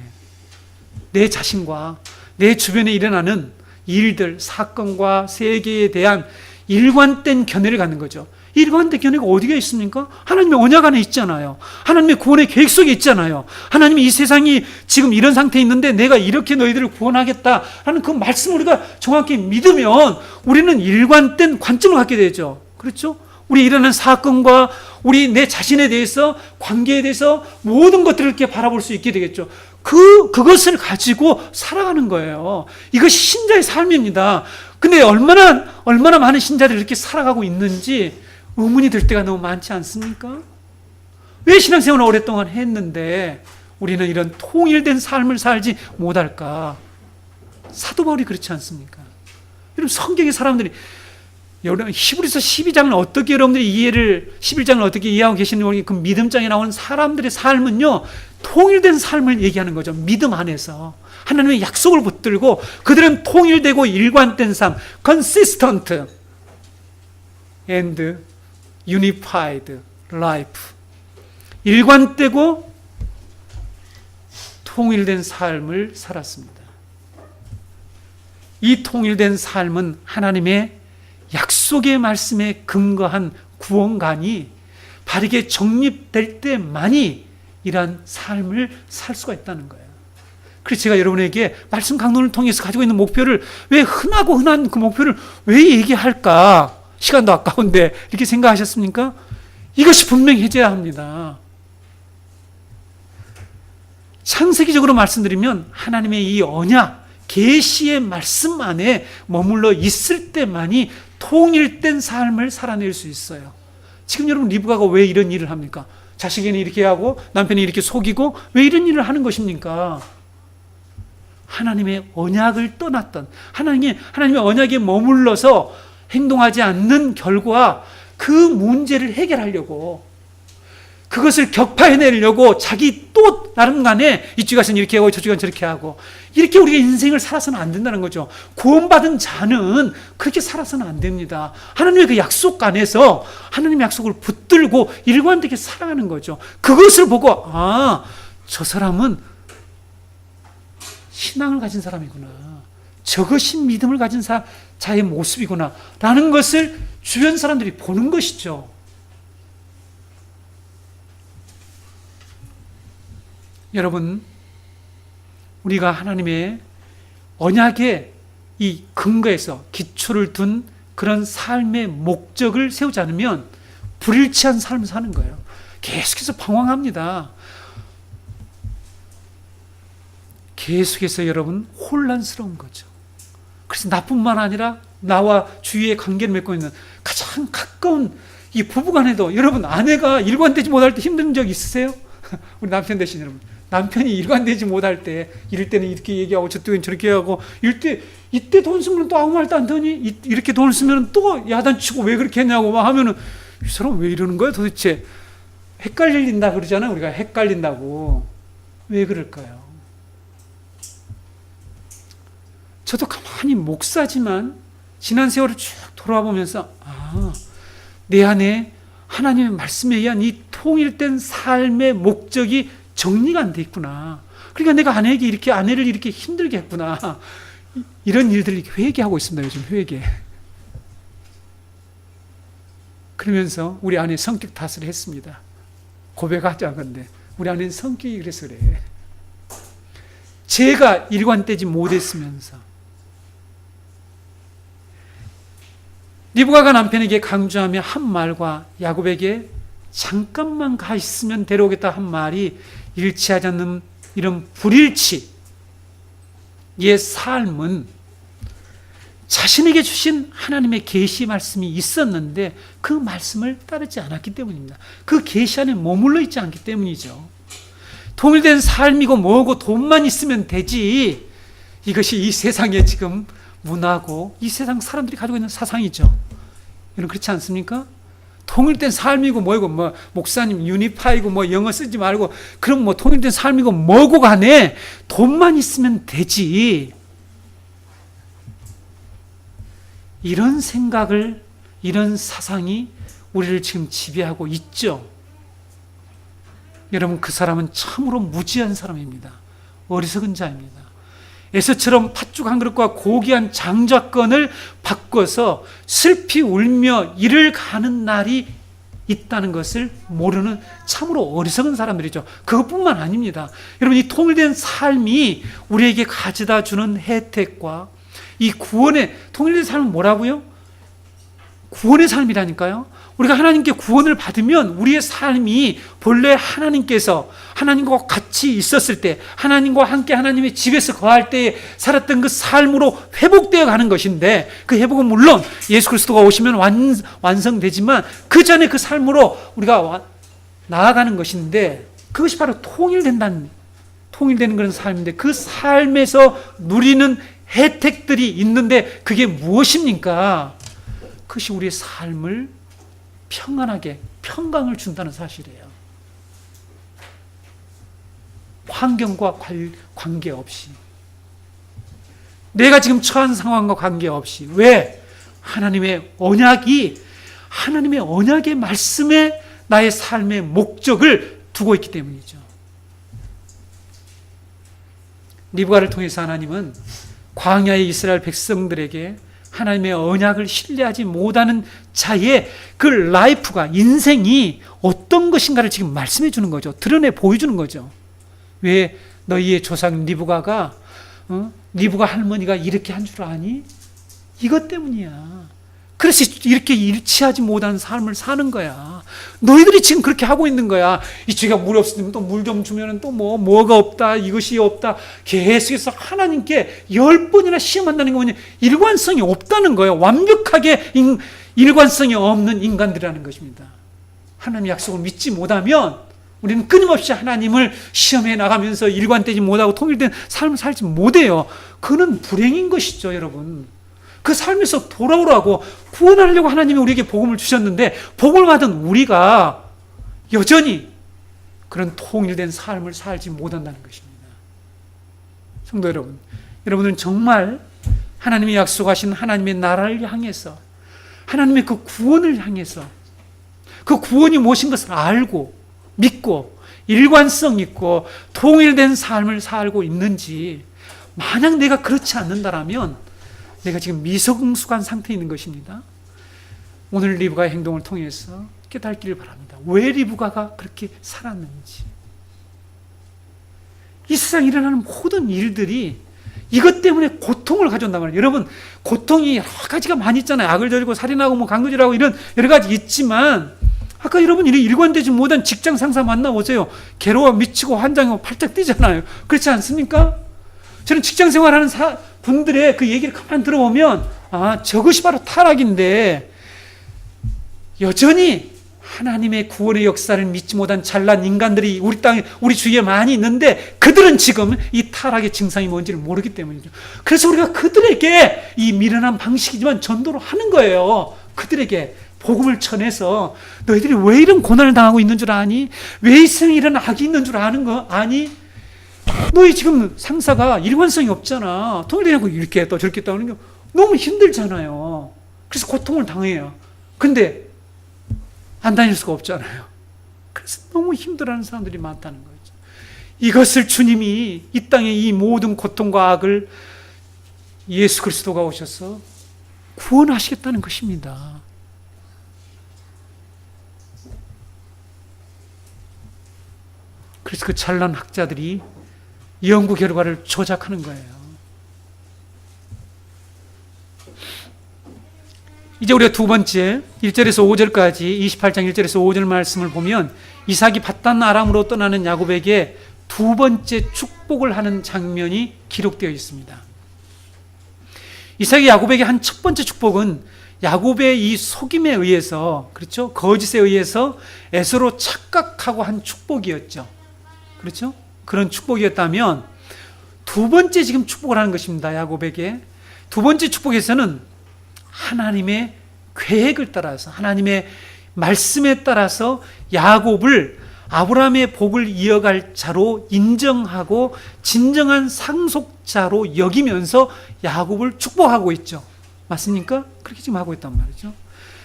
내 자신과 내 주변에 일어나는 일들, 사건과 세계에 대한 일관된 견해를 갖는 거죠. 일관된 견해가 어디가 있습니까? 하나님의 언약 안에 있잖아요. 하나님의 구원의 계획 속에 있잖아요. 하나님이 이 세상이 지금 이런 상태에 있는데 내가 이렇게 너희들을 구원하겠다라는 그 말씀을 우리가 정확히 믿으면 우리는 일관된 관점을 갖게 되죠. 그렇죠? 우리 일어나는 사건과 우리 내 자신에 대해서, 관계에 대해서 모든 것들을 이렇게 바라볼 수 있게 되겠죠. 그것을 가지고 살아가는 거예요. 이것이 신자의 삶입니다. 근데 얼마나 많은 신자들이 이렇게 살아가고 있는지 의문이 들 때가 너무 많지 않습니까? 왜 신앙생활을 오랫동안 했는데 우리는 이런 통일된 삶을 살지 못할까? 사도 바울이 그렇지 않습니까? 여러분, 성경의 사람들이, 여러분, 히브리서 12장을 어떻게 여러분들이 11장을 어떻게 이해하고 계시는지, 그 믿음장에 나오는 사람들의 삶은요, 통일된 삶을 얘기하는 거죠. 믿음 안에서 하나님의 약속을 붙들고 그들은 통일되고 일관된 삶, consistent and unified life, 일관되고 통일된 삶을 살았습니다. 이 통일된 삶은 하나님의 약속의 말씀에 근거한 구원관이 바르게 정립될 때만이 이러한 삶을 살 수가 있다는 거예요. 그래서 제가 여러분에게 말씀 강론을 통해서 가지고 있는 목표를, 왜 흔한 그 목표를 왜 얘기할까? 시간도 아까운데 이렇게 생각하셨습니까? 이것이 분명히 해줘야 합니다. 창세기적으로 말씀드리면 하나님의 이 언약, 계시의 말씀 안에 머물러 있을 때만이 통일된 삶을 살아낼 수 있어요. 지금 여러분, 리브가가 왜 이런 일을 합니까? 자식에는 이렇게 하고 남편이 이렇게 속이고 왜 이런 일을 하는 것입니까? 하나님의 언약을 떠났던, 하나님의 언약에 머물러서 행동하지 않는 결과 그 문제를 해결하려고, 그것을 격파해내려고 자기 또 나름간에 이쪽 가서는 이렇게 하고 저쪽 가서는 저렇게 하고, 이렇게 우리가 인생을 살아서는 안 된다는 거죠. 구원받은 자는 그렇게 살아서는 안 됩니다. 하나님의 그 약속 안에서 하나님의 약속을 붙들고 일관되게 살아가는 거죠. 그것을 보고, 아, 저 사람은 신앙을 가진 사람이구나, 저것이 믿음을 가진 자의 모습이구나 라는 것을 주변 사람들이 보는 것이죠. 여러분, 우리가 하나님의 언약의 이 근거에서 기초를 둔 그런 삶의 목적을 세우지 않으면 불일치한 삶을 사는 거예요. 계속해서 방황합니다. 계속해서 여러분 혼란스러운 거죠. 그래서 나뿐만 아니라 나와 주위의 관계를 맺고 있는 가장 가까운 이 부부간에도, 여러분, 아내가 일관되지 못할 때 힘든 적 있으세요? 우리 남편 되신 여러분, 남편이 일관되지 못할 때, 이럴 때는 이렇게 얘기하고 저때는 저렇게 하고, 이때 돈 쓰면 또 아무 말도 안 되니, 이렇게 돈을 쓰면 또 야단치고 왜 그렇게 했냐고 막 하면은, 이 사람 왜 이러는 거야 도대체? 헷갈린다 그러잖아요. 우리가 헷갈린다고. 왜 그럴까요? 저도 가만히 목사지만 지난 세월을 쭉 돌아보면서, 아, 내 안에 하나님의 말씀에 의한 이 통일된 삶의 목적이 정리가 안 돼 있구나. 그러니까 내가 아내를 이렇게 힘들게 했구나. 이런 일들을 회개하고 있습니다. 요즘 회개. 그러면서 우리 아내 성격 탓을 했습니다. 고백하자 건데 우리 아내는 성격이 그래서 그래. 제가 일관되지 못했으면서, 리브가가 남편에게 강조하며 한 말과 야곱에게 잠깐만 가 있으면 데려오겠다 한 말이 일치하지 않는 이런 불일치의 삶은 자신에게 주신 하나님의 계시 말씀이 있었는데 그 말씀을 따르지 않았기 때문입니다. 그 계시 안에 머물러 있지 않기 때문이죠. 통일된 삶이고 뭐고 돈만 있으면 되지, 이것이 이 세상에 지금 문화고 이 세상 사람들이 가지고 있는 사상이죠. 여러분, 그렇지 않습니까? 통일된 삶이고 뭐고, 뭐 목사님 유니파이고 뭐 영어 쓰지 말고, 그럼 뭐 통일된 삶이고 뭐고 간에 돈만 있으면 되지, 이런 생각을, 이런 사상이 우리를 지금 지배하고 있죠. 여러분, 그 사람은 참으로 무지한 사람입니다. 어리석은 자입니다. 에서처럼 팥죽 한 그릇과 고귀한 장자권을 바꿔서 슬피 울며 이를 가는 날이 있다는 것을 모르는 참으로 어리석은 사람들이죠. 그것뿐만 아닙니다. 여러분, 이 통일된 삶이 우리에게 가져다 주는 혜택과 이 구원의, 통일된 삶은 뭐라고요? 구원의 삶이라니까요. 우리가 하나님께 구원을 받으면 우리의 삶이 본래 하나님께서 하나님과 같이 있었을 때, 하나님과 함께 하나님의 집에서 거할 때 살았던 그 삶으로 회복되어 가는 것인데, 그 회복은 물론 예수 그리스도가 오시면 완성되지만 그 전에 그 삶으로 우리가 나아가는 것인데, 그것이 바로 통일되는 그런 삶인데, 그 삶에서 누리는 혜택들이 있는데 그게 무엇입니까? 그것이 우리의 삶을 평안하게, 평강을 준다는 사실이에요. 환경과 관계없이, 내가 지금 처한 상황과 관계없이. 왜? 하나님의 언약의 말씀에 나의 삶의 목적을 두고 있기 때문이죠. 리브가를 통해서 하나님은 광야의 이스라엘 백성들에게 하나님의 언약을 신뢰하지 못하는 자의 그 라이프가, 인생이 어떤 것인가를 지금 말씀해 주는 거죠. 드러내 보여주는 거죠. 왜 너희의 조상 리브가 할머니가 이렇게 한 줄 아니? 이것 때문이야. 그래서 이렇게 일치하지 못한 삶을 사는 거야. 너희들이 지금 그렇게 하고 있는 거야. 이 쥐가 물이 없으면 또 물 좀 주면 또 뭐가 없다, 이것이 없다. 계속해서 하나님께 10번이나 시험한다는 거 뭐냐? 일관성이 없다는 거예요. 완벽하게 일관성이 없는 인간들이라는 것입니다. 하나님의 약속을 믿지 못하면 우리는 끊임없이 하나님을 시험해 나가면서 일관되지 못하고 통일된 삶을 살지 못해요. 그는 불행인 것이죠, 여러분. 그 삶에서 돌아오라고, 구원하려고 하나님이 우리에게 복음을 주셨는데, 복을 받은 우리가 여전히 그런 통일된 삶을 살지 못한다는 것입니다. 성도 여러분, 여러분은 정말 하나님이 약속하신 하나님의 나라를 향해서, 하나님의 그 구원을 향해서, 그 구원이 무엇인 것을 알고 믿고 일관성 있고 통일된 삶을 살고 있는지, 만약 내가 그렇지 않는다라면 내가 지금 미성숙한 상태에 있는 것입니다. 오늘 리브가의 행동을 통해서 깨닫기를 바랍니다. 왜 리브가가 그렇게 살았는지. 이 세상에 일어나는 모든 일들이 이것 때문에 고통을 가져온단 말이에요. 여러분, 고통이 여러 가지가 많이 있잖아요. 악을 저지르고 살인하고 강도질하고 이런 여러 가지 있지만, 아까 여러분 일관되지 못한 직장 상사 만나보세요. 괴로워 미치고 환장하고 팔짝 뛰잖아요. 그렇지 않습니까? 저는 직장 생활하는 분들의 그 얘기를 가만 들어보면, 저것이 바로 타락인데, 여전히 하나님의 구원의 역사를 믿지 못한 잘난 인간들이 우리 주위에 많이 있는데, 그들은 지금 이 타락의 증상이 뭔지를 모르기 때문이죠. 그래서 우리가 그들에게 이 미련한 방식이지만 전도를 하는 거예요. 그들에게 복음을 전해서, 너희들이 왜 이런 고난을 당하고 있는 줄 아니? 왜 이 세상에 이런 악이 있는 줄 아는 거 아니? 너희 지금 상사가 일관성이 없잖아. 통일되냐고 이렇게 했다 저렇게 했다 하는 게 너무 힘들잖아요. 그래서 고통을 당해요. 근데 안 다닐 수가 없잖아요. 그래서 너무 힘들어하는 사람들이 많다는 거죠. 이것을 주님이 이 땅에 이 모든 고통과 악을 예수 그리스도가 오셔서 구원하시겠다는 것입니다. 그래서 그 잘난 학자들이 연구 결과를 조작하는 거예요. 이제 우리가 두 번째 1절에서 5절까지 28장 1절에서 5절 말씀을 보면, 이삭이 밧단 아람으로 떠나는 야곱에게 두 번째 축복을 하는 장면이 기록되어 있습니다. 이삭이 야곱에게 한 첫 번째 축복은 야곱의 이 속임에 의해서, 그렇죠? 거짓에 의해서 에서로 착각하고 한 축복이었죠. 그렇죠? 그런 축복이었다면, 두 번째 지금 축복을 하는 것입니다. 야곱에게 두 번째 축복에서는 하나님의 계획을 따라서, 하나님의 말씀에 따라서 야곱을 아브라함의 복을 이어갈 자로 인정하고 진정한 상속자로 여기면서 야곱을 축복하고 있죠. 맞습니까? 그렇게 지금 하고 있단 말이죠.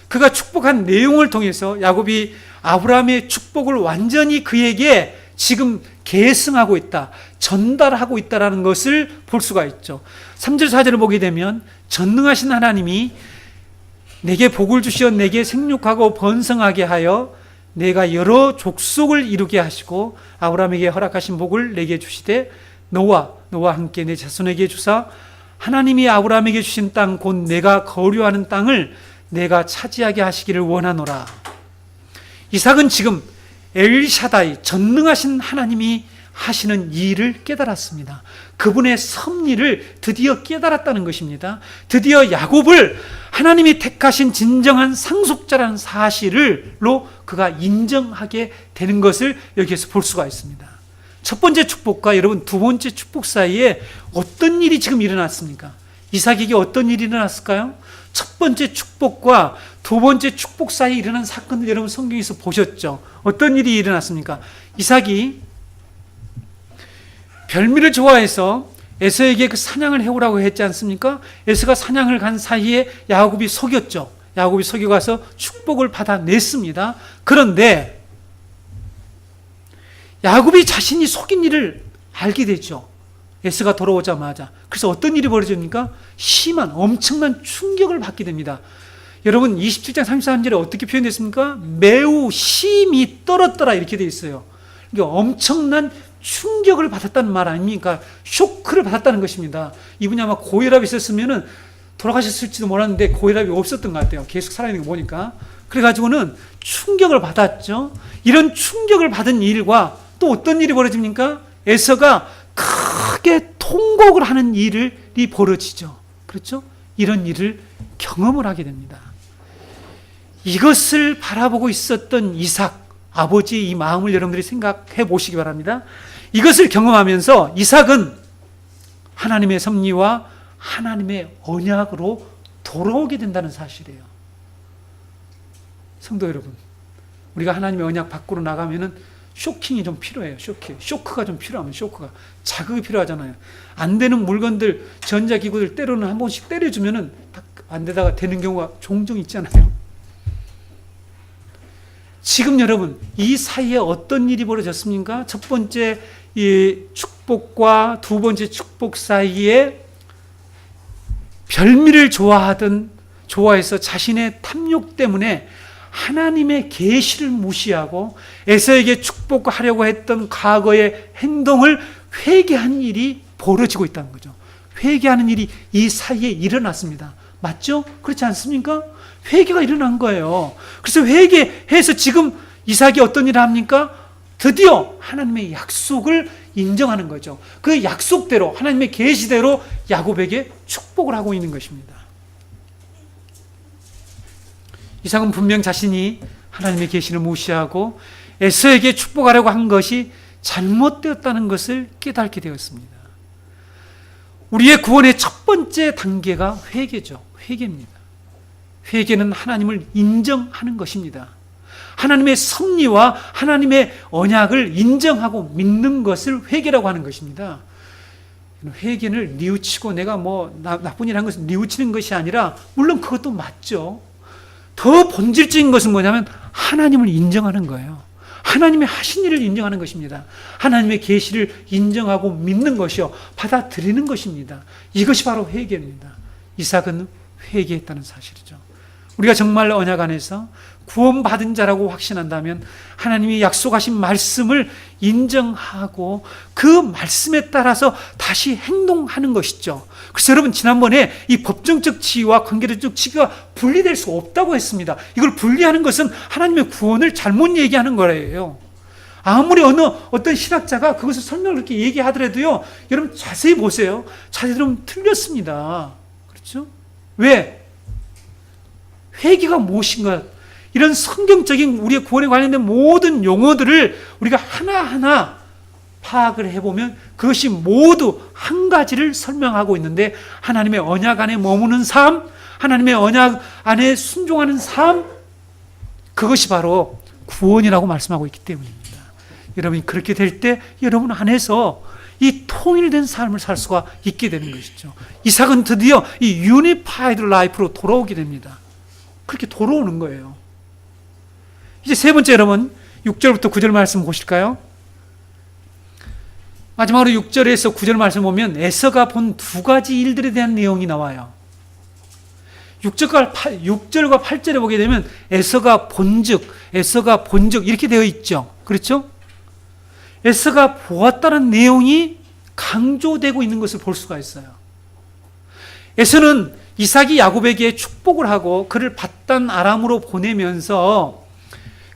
그가 축복한 내용을 통해서 야곱이 아브라함의 축복을 완전히 그에게 지금 계승하고 있다, 전달하고 있다라는 것을 볼 수가 있죠. 3절 4절을 보게 되면 전능하신 하나님이 내게 복을 주시어 내게 생육하고 번성하게 하여 내가 여러 족속을 이루게 하시고 아브라함에게 허락하신 복을 내게 주시되 너와 함께 내 자손에게 주사 하나님이 아브라함에게 주신 땅 곧 내가 거류하는 땅을 내가 차지하게 하시기를 원하노라. 이삭은 지금 엘샤다이 전능하신 하나님이 하시는 일을 깨달았습니다. 그분의 섭리를 드디어 깨달았다는 것입니다. 드디어 야곱을 하나님이 택하신 진정한 상속자라는 사실로 그가 인정하게 되는 것을 여기에서 볼 수가 있습니다. 첫 번째 축복과 여러분 두 번째 축복 사이에 어떤 일이 지금 일어났습니까? 이삭에게 어떤 일이 일어났을까요? 첫 번째 축복과 두 번째 축복 사이에 일어난 사건을 여러분 성경에서 보셨죠? 어떤 일이 일어났습니까? 이삭이 별미를 좋아해서 에서에게 그 사냥을 해오라고 했지 않습니까? 에서가 사냥을 간 사이에 야곱이 속였죠. 야곱이 속여가서 축복을 받아냈습니다. 그런데 야곱이 자신이 속인 일을 알게 되죠. 에서가 돌아오자마자. 그래서 어떤 일이 벌어집니까? 심한 엄청난 충격을 받게 됩니다. 여러분 27장 33절에 어떻게 표현됐습니까? 매우 심히 떨었더라 이렇게 되어 있어요. 그러니까 엄청난 충격을 받았다는 말 아닙니까? 쇼크를 받았다는 것입니다. 이분이 아마 고혈압이 있었으면 돌아가셨을지도 몰랐는데 고혈압이 없었던 것 같아요. 계속 살아있는 거 보니까. 그래가지고는 충격을 받았죠. 이런 충격을 받은 일과 또 어떤 일이 벌어집니까? 에서가 크게 통곡을 하는 일이 벌어지죠. 그렇죠? 이런 일을 경험을 하게 됩니다. 이것을 바라보고 있었던 이삭, 아버지의 이 마음을 여러분들이 생각해 보시기 바랍니다. 이것을 경험하면서 이삭은 하나님의 섭리와 하나님의 언약으로 돌아오게 된다는 사실이에요. 성도 여러분, 우리가 하나님의 언약 밖으로 나가면은 쇼킹이 좀 필요해요. 쇼크가 좀 필요하면 쇼크가 자극이 필요하잖아요. 안 되는 물건들, 전자기구들 때로는 한 번씩 때려주면은 딱 안 되다가 되는 경우가 종종 있잖아요. 지금 여러분 이 사이에 어떤 일이 벌어졌습니까? 첫 번째 이 축복과 두 번째 축복 사이에 별미를 좋아해서 자신의 탐욕 때문에 하나님의 계시를 무시하고 에서에게 축복하려고 했던 과거의 행동을 회개한 일이 벌어지고 있다는 거죠. 회개하는 일이 이 사이에 일어났습니다. 맞죠? 그렇지 않습니까? 회개가 일어난 거예요. 그래서 회개해서 지금 이삭이 어떤 일을 합니까? 드디어 하나님의 약속을 인정하는 거죠. 그 약속대로 하나님의 계시대로 야곱에게 축복을 하고 있는 것입니다. 이삭은 분명 자신이 하나님의 계시를 무시하고 에서에게 축복하려고 한 것이 잘못되었다는 것을 깨닫게 되었습니다. 우리의 구원의 첫 번째 단계가 회개죠. 회개입니다. 회개는 하나님을 인정하는 것입니다. 하나님의 섭리와 하나님의 언약을 인정하고 믿는 것을 회개라고 하는 것입니다. 회개를 뉘우치고 내가 나쁜 일 한 것을 뉘우치는 것이 아니라 물론 그것도 맞죠. 더 본질적인 것은 뭐냐면 하나님을 인정하는 거예요. 하나님의 하신 일을 인정하는 것입니다. 하나님의 계시를 인정하고 믿는 것이요 받아들이는 것입니다. 이것이 바로 회개입니다. 이삭은 회개했다는 사실이죠. 우리가 정말 언약 안에서 구원받은 자라고 확신한다면 하나님이 약속하신 말씀을 인정하고 그 말씀에 따라서 다시 행동하는 것이죠. 그래서 여러분 지난번에 이 법정적 지위와 관계적 지위가 분리될 수 없다고 했습니다. 이걸 분리하는 것은 하나님의 구원을 잘못 얘기하는 거예요. 아무리 어떤 신학자가 그것을 설명을 그렇게 얘기하더라도요, 여러분 자세히 보세요. 자세히 들으면 틀렸습니다. 그렇죠? 왜? 회개가 무엇인가? 이런 성경적인 우리의 구원에 관련된 모든 용어들을 우리가 하나하나 파악을 해보면 그것이 모두 한 가지를 설명하고 있는데 하나님의 언약 안에 머무는 삶, 하나님의 언약 안에 순종하는 삶, 그것이 바로 구원이라고 말씀하고 있기 때문입니다. 여러분이 그렇게 될 때 여러분 안에서 이 통일된 삶을 살 수가 있게 되는 것이죠. 이삭은 드디어 이 유니파이드 라이프로 돌아오게 됩니다. 그렇게 돌아오는 거예요. 이제 세 번째 여러분 6절부터 9절 말씀 보실까요? 마지막으로 6절에서 9절 말씀 보면 에서가 본 두 가지 일들에 대한 내용이 나와요. 6절과 8절에 보게 되면 에서가 본즉 이렇게 되어 있죠. 그렇죠? 에서가 보았다는 내용이 강조되고 있는 것을 볼 수가 있어요. 에서는 이삭이 야곱에게 축복을 하고 그를 밧단 아람으로 보내면서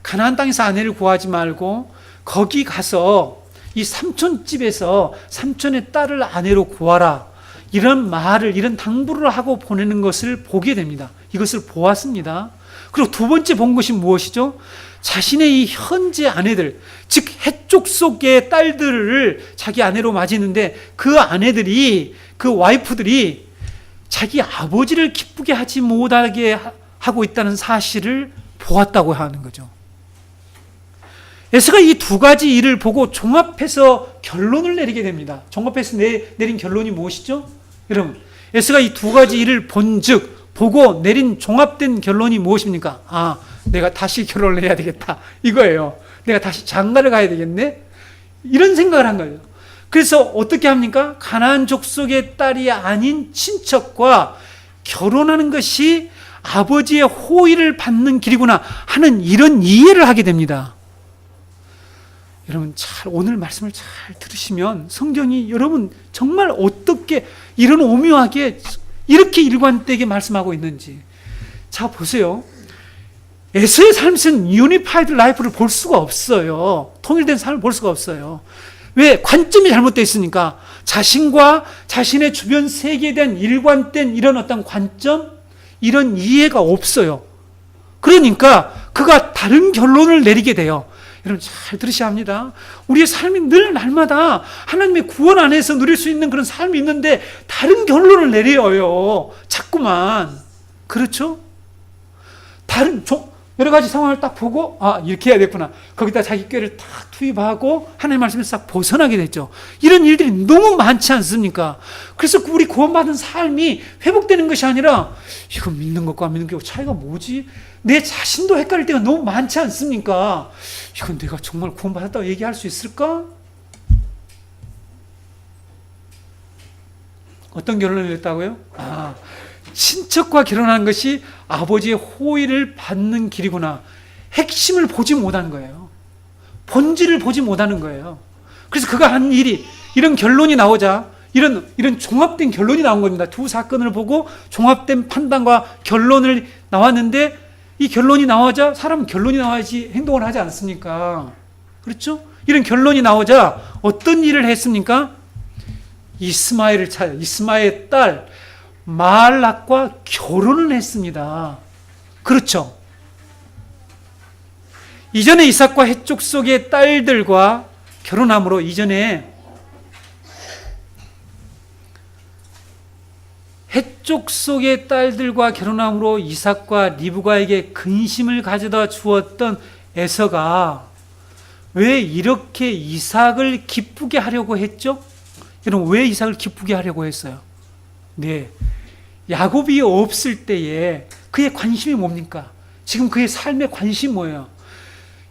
가나안 땅에서 아내를 구하지 말고 거기 가서 이 삼촌 집에서 삼촌의 딸을 아내로 구하라, 이런 말을, 이런 당부를 하고 보내는 것을 보게 됩니다. 이것을 보았습니다. 그리고 두 번째 본 것이 무엇이죠? 자신의 이 현재 아내들, 즉 해쪽 속의 딸들을 자기 아내로 맞이했는데 그 아내들이, 그 와이프들이 자기 아버지를 기쁘게 하지 못하게 하고 있다는 사실을 보았다고 하는 거죠. 에서가 이 두 가지 일을 보고 종합해서 결론을 내리게 됩니다. 종합해서 내린 결론이 무엇이죠? 여러분, 에서가 이 두 가지 일을 본즉, 보고 내린 종합된 결론이 무엇입니까? 아, 내가 다시 결혼을 해야 되겠다, 이거예요. 내가 다시 장가를 가야 되겠네, 이런 생각을 한 거예요. 그래서 어떻게 합니까? 가나안 족속의 딸이 아닌 친척과 결혼하는 것이 아버지의 호의를 받는 길이구나 하는 이런 이해를 하게 됩니다. 여러분, 오늘 말씀을 잘 들으시면 성경이 여러분 정말 어떻게 이런 오묘하게 이렇게 일관되게 말씀하고 있는지. 자, 보세요. 에서의 삶은 유니파이드 라이프를 볼 수가 없어요. 통일된 삶을 볼 수가 없어요. 왜? 관점이 잘못되어 있으니까. 자신과 자신의 주변 세계에 대한 일관된 이런 어떤 관점, 이런 이해가 없어요. 그러니까 그가 다른 결론을 내리게 돼요. 여러분, 잘 들으셔야 합니다. 우리의 삶이 늘 날마다 하나님의 구원 안에서 누릴 수 있는 그런 삶이 있는데 다른 결론을 내려요, 자꾸만. 그렇죠? 여러 가지 상황을 딱 보고, 아, 이렇게 해야 되겠구나, 거기다 자기 꾀를 딱 투입하고 하나님의 말씀에서 싹 벗어나게 됐죠. 이런 일들이 너무 많지 않습니까? 그래서 우리 구원받은 삶이 회복되는 것이 아니라, 이거 믿는 것과 안 믿는 게 차이가 뭐지? 내 자신도 헷갈릴 때가 너무 많지 않습니까? 이건 내가 정말 구원받았다고 얘기할 수 있을까? 어떤 결론을 냈다고요? 아, 친척과 결혼하는 것이 아버지의 호의를 받는 길이구나. 핵심을 보지 못한 거예요. 본질을 보지 못하는 거예요. 그래서 그가 한 일이, 이런 결론이 나오자, 이런 종합된 결론이 나온 겁니다. 두 사건을 보고 종합된 판단과 결론을 나왔는데, 이 결론이 나오자, 사람은 결론이 나와야지 행동을 하지 않습니까? 그렇죠? 이런 결론이 나오자 어떤 일을 했습니까? 이스마엘의 딸 마알락과 결혼을 했습니다. 그렇죠? 이전에 이삭과 해쪽 속의 딸들과 결혼함으로, 이전에 해쪽 속의 딸들과 결혼함으로 이삭과 리브가에게 근심을 가져다 주었던 에서가 왜 이렇게 이삭을 기쁘게 하려고 했죠? 여러분, 왜 이삭을 기쁘게 하려고 했어요? 네, 야곱이 없을 때에 그의 관심이 뭡니까? 지금 그의 삶의 관심이 뭐예요?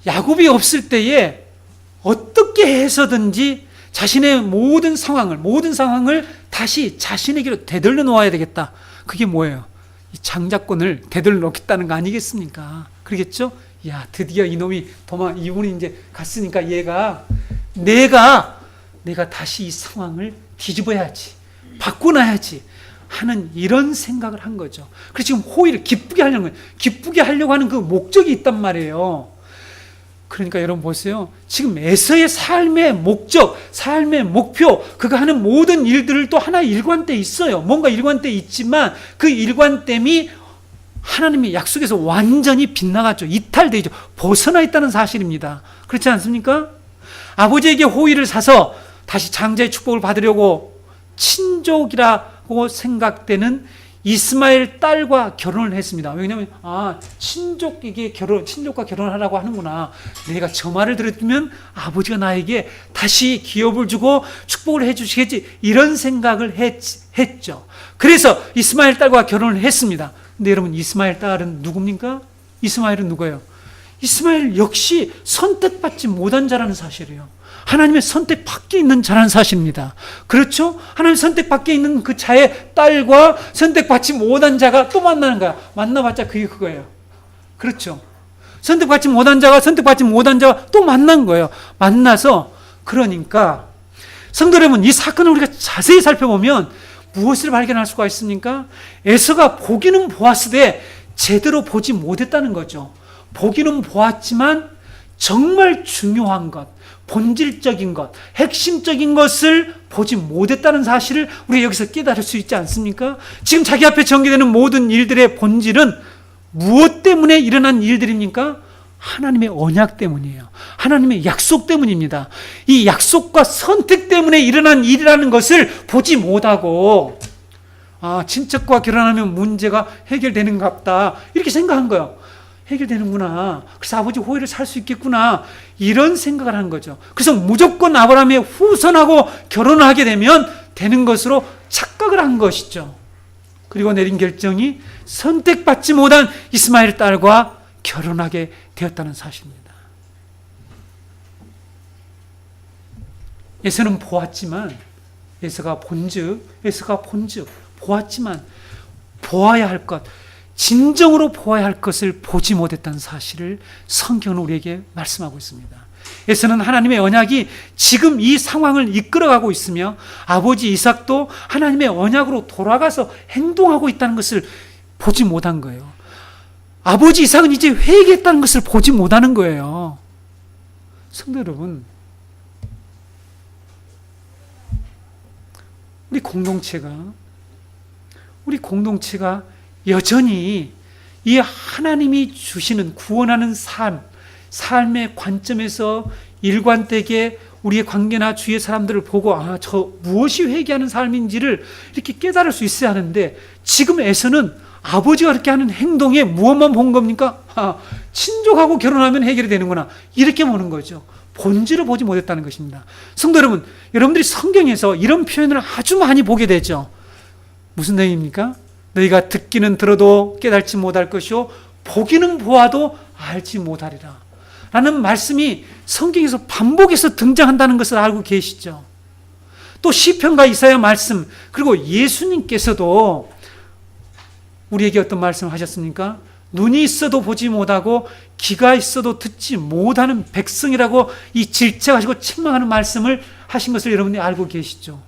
야곱이 없을 때에 어떻게 해서든지 자신의 모든 상황을 다시 자신에게로 되돌려 놓아야 되겠다. 그게 뭐예요? 이 장자권을 되돌려 놓겠다는 거 아니겠습니까? 그러겠죠? 야, 드디어 이놈이 이분이 이제 갔으니까 내가 다시 이 상황을 뒤집어야지, 바꿔놔야지 하는 이런 생각을 한 거죠. 그래서 지금 호의를 기쁘게 하려는 거예요. 기쁘게 하려고 하는 그 목적이 있단 말이에요. 그러니까 여러분 보세요. 지금 에서의 삶의 목적, 삶의 목표, 그가 하는 모든 일들을 또 하나의 일관돼 있어요. 뭔가 일관돼 있지만 그 일관됨이 하나님의 약속에서 완전히 빗나갔죠. 이탈되죠. 벗어나 있다는 사실입니다. 그렇지 않습니까? 아버지에게 호의를 사서 다시 장자의 축복을 받으려고 친족이라고 생각되는 이스마엘 딸과 결혼을 했습니다. 왜냐하면 친족과 결혼하라고 하는구나. 내가 저 말을 들었으면 아버지가 나에게 다시 기업을 주고 축복을 해주시겠지, 이런 생각을 했죠. 그래서 이스마엘 딸과 결혼을 했습니다. 근데 여러분, 이스마엘 딸은 누굽니까? 이스마엘은 누구예요? 이스마엘 역시 선택받지 못한 자라는 사실이에요. 하나님의 선택 밖에 있는 자라는 사실입니다. 그렇죠? 하나님 선택 밖에 있는 그 자의 딸과 선택받지 못한 자가 또 만나는 거야. 만나봤자 그게 그거예요. 그렇죠? 선택받지 못한 자가 선택받지 못한 자가 또 만난 거예요. 만나서, 그러니까 성도 여러분, 이 사건을 우리가 자세히 살펴보면 무엇을 발견할 수가 있습니까? 에서가 보기는 보았으되 제대로 보지 못했다는 거죠. 보기는 보았지만 정말 중요한 것, 본질적인 것, 핵심적인 것을 보지 못했다는 사실을 우리가 여기서 깨달을 수 있지 않습니까? 지금 자기 앞에 전개되는 모든 일들의 본질은 무엇 때문에 일어난 일들입니까? 하나님의 언약 때문이에요. 하나님의 약속 때문입니다. 이 약속과 선택 때문에 일어난 일이라는 것을 보지 못하고, 친척과 결혼하면 문제가 해결되는가 보다, 이렇게 생각한 거예요. 해결되는구나. 그래서 아버지 호의를 살 수 있겠구나. 이런 생각을 하는 거죠. 그래서 무조건 아브라함의 후손하고 결혼을 하게 되면 되는 것으로 착각을 한 것이죠. 그리고 내린 결정이 선택받지 못한 이스마엘 딸과 결혼하게 되었다는 사실입니다. 에서는 보았지만, 에서가 본즉 보았지만 보아야 할 것, 진정으로 보아야 할 것을 보지 못했다는 사실을 성경은 우리에게 말씀하고 있습니다. 에서는 하나님의 언약이 지금 이 상황을 이끌어가고 있으며 아버지 이삭도 하나님의 언약으로 돌아가서 행동하고 있다는 것을 보지 못한 거예요. 아버지 이삭은 이제 회개했다는 것을 보지 못하는 거예요. 성도 여러분, 우리 공동체가 여전히 이 하나님이 주시는 구원하는 삶의 관점에서 일관되게 우리의 관계나 주위의 사람들을 보고 저 무엇이 회개하는 삶인지를 이렇게 깨달을 수 있어야 하는데, 지금 에서는 아버지가 그렇게 하는 행동에 무엇만 본 겁니까? 친족하고 결혼하면 해결이 되는구나, 이렇게 보는 거죠. 본질을 보지 못했다는 것입니다. 성도 여러분, 여러분들이 성경에서 이런 표현을 아주 많이 보게 되죠. 무슨 내용입니까? 너희가 듣기는 들어도 깨달지 못할 것이요 보기는 보아도 알지 못하리라 라는 말씀이 성경에서 반복해서 등장한다는 것을 알고 계시죠. 또 시편과 이사야 말씀, 그리고 예수님께서도 우리에게 어떤 말씀을 하셨습니까? 눈이 있어도 보지 못하고 귀가 있어도 듣지 못하는 백성이라고 이 질책하시고 책망하는 말씀을 하신 것을 여러분이 알고 계시죠.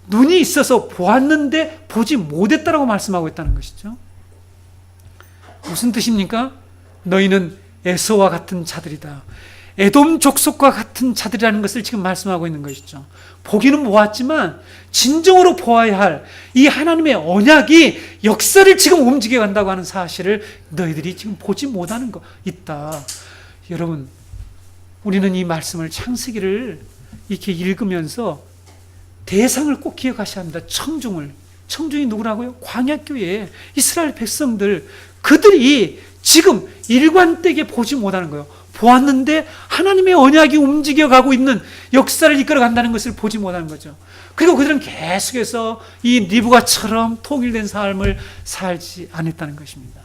눈이 있어서 보았는데 보지 못했다라고 말씀하고 있다는 것이죠. 무슨 뜻입니까? 너희는 에서와 같은 자들이다, 에돔 족속과 같은 자들이라는 것을 지금 말씀하고 있는 것이죠. 보기는 보았지만 진정으로 보아야 할 이 하나님의 언약이 역사를 지금 움직여 간다고 하는 사실을 너희들이 지금 보지 못하는 거 있다. 여러분, 우리는 이 말씀을, 창세기를 이렇게 읽으면서 대상을 꼭 기억하셔야 합니다. 청중이 누구라고요? 광야교회 이스라엘 백성들, 그들이 지금 일관되게 보지 못하는 거예요. 보았는데 하나님의 언약이 움직여가고 있는 역사를 이끌어간다는 것을 보지 못하는 거죠. 그리고 그들은 계속해서 이 리브가처럼 통일된 삶을 살지 않았다는 것입니다.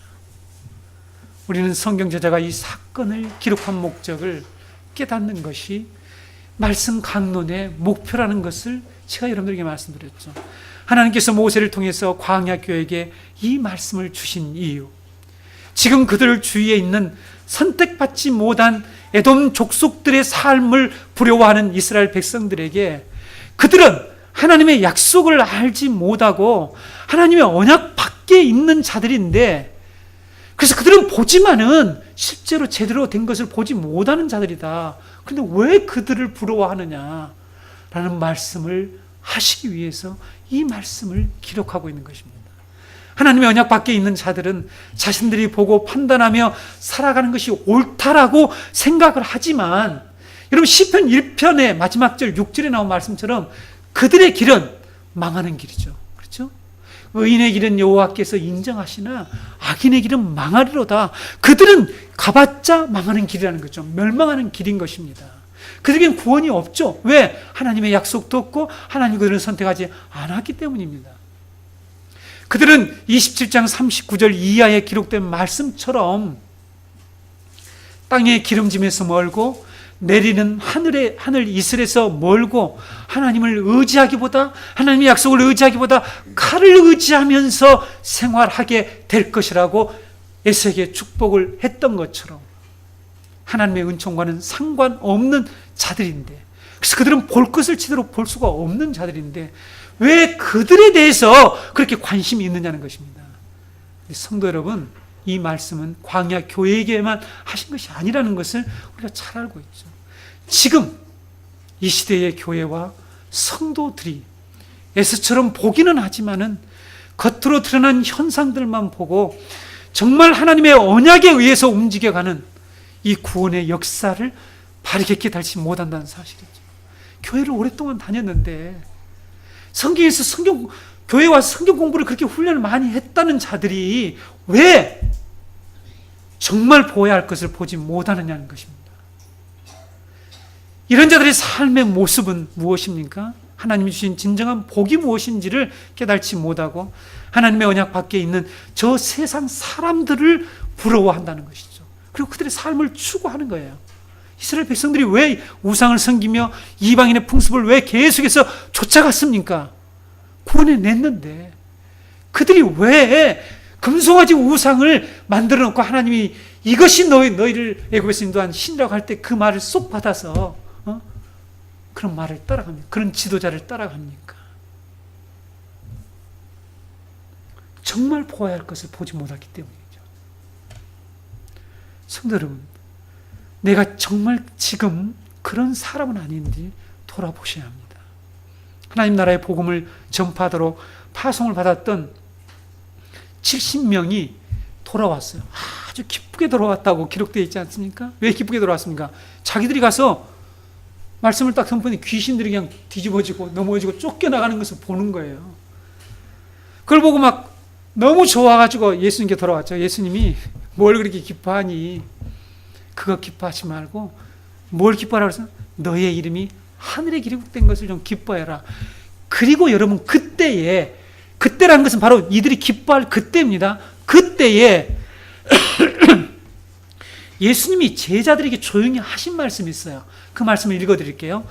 우리는 성경 저자가 이 사건을 기록한 목적을 깨닫는 것이 말씀 강론의 목표라는 것을 제가 여러분들에게 말씀드렸죠. 하나님께서 모세를 통해서 광야교회에게 이 말씀을 주신 이유, 지금 그들 주위에 있는 선택받지 못한 에돔 족속들의 삶을 부러워하는 이스라엘 백성들에게, 그들은 하나님의 약속을 알지 못하고 하나님의 언약 밖에 있는 자들인데, 그래서 그들은 보지만은 실제로 제대로 된 것을 보지 못하는 자들이다. 그런데 왜 그들을 부러워하느냐라는 말씀을 하시기 위해서 이 말씀을 기록하고 있는 것입니다. 하나님의 언약 밖에 있는 자들은 자신들이 보고 판단하며 살아가는 것이 옳다라고 생각을 하지만, 여러분 시편 1편의 마지막 절 6절에 나온 말씀처럼 그들의 길은 망하는 길이죠. 그렇죠? 의인의 길은 여호와께서 인정하시나 악인의 길은 망하리로다. 그들은 가봤자 망하는 길이라는 거죠. 멸망하는 길인 것입니다. 그들에겐 구원이 없죠. 왜? 하나님의 약속도 없고 하나님이 그들을 선택하지 않았기 때문입니다. 그들은 27장 39절 이하에 기록된 말씀처럼 땅의 기름짐에서 멀고 내리는 하늘 이슬에서 멀고 하나님을 의지하기보다, 하나님의 약속을 의지하기보다 칼을 의지하면서 생활하게 될 것이라고 에서에게 축복을 했던 것처럼 하나님의 은총과는 상관없는 자들인데, 그래서 그들은 볼 것을 제대로 볼 수가 없는 자들인데 왜 그들에 대해서 그렇게 관심이 있느냐는 것입니다. 성도 여러분, 이 말씀은 광야 교회에게만 하신 것이 아니라는 것을 우리가 잘 알고 있죠. 지금 이 시대의 교회와 성도들이 에스처럼 보기는 하지만은 겉으로 드러난 현상들만 보고 정말 하나님의 언약에 의해서 움직여가는 이 구원의 역사를 바르게 깨달지 못한다는 사실이죠. 교회를 오랫동안 다녔는데 성경에서 교회와 성경 공부를 그렇게 훈련을 많이 했다는 자들이 왜 정말 보아야 할 것을 보지 못하느냐는 것입니다. 이런 자들의 삶의 모습은 무엇입니까? 하나님이 주신 진정한 복이 무엇인지를 깨달지 못하고 하나님의 언약 밖에 있는 저 세상 사람들을 부러워한다는 것이죠. 그리고 그들의 삶을 추구하는 거예요. 이스라엘 백성들이 왜 우상을 섬기며 이방인의 풍습을 왜 계속해서 쫓아갔습니까? 구원해 냈는데 그들이 왜 금송아지 우상을 만들어 놓고 하나님이 이것이 너희를 애굽에서 인도한 신이라고 할 때 그 말을 쏙 받아서 그런 말을 따라갑니까? 그런 지도자를 따라갑니까? 정말 보아야 할 것을 보지 못했기 때문이죠. 성도 여러분, 내가 정말 지금 그런 사람은 아닌지 돌아보셔야 합니다. 하나님 나라의 복음을 전파하도록 파송을 받았던 70명이 돌아왔어요. 아주 기쁘게 돌아왔다고 기록되어 있지 않습니까? 왜 기쁘게 돌아왔습니까? 자기들이 가서 말씀을 딱 선포했더니 귀신들이 그냥 뒤집어지고 넘어지고 쫓겨나가는 것을 보는 거예요. 그걸 보고 막 너무 좋아가지고 예수님께 돌아왔죠. 예수님이 뭘 그렇게 기뻐하니? 그거 기뻐하지 말고 뭘 기뻐하라고 해서 너의 이름이 하늘에 기록된 것을 좀 기뻐해라. 그리고 여러분, 그때라는 것은 바로 이들이 기뻐할 그때입니다. 그때에 예수님이 제자들에게 조용히 하신 말씀이 있어요. 그 말씀을 읽어드릴게요.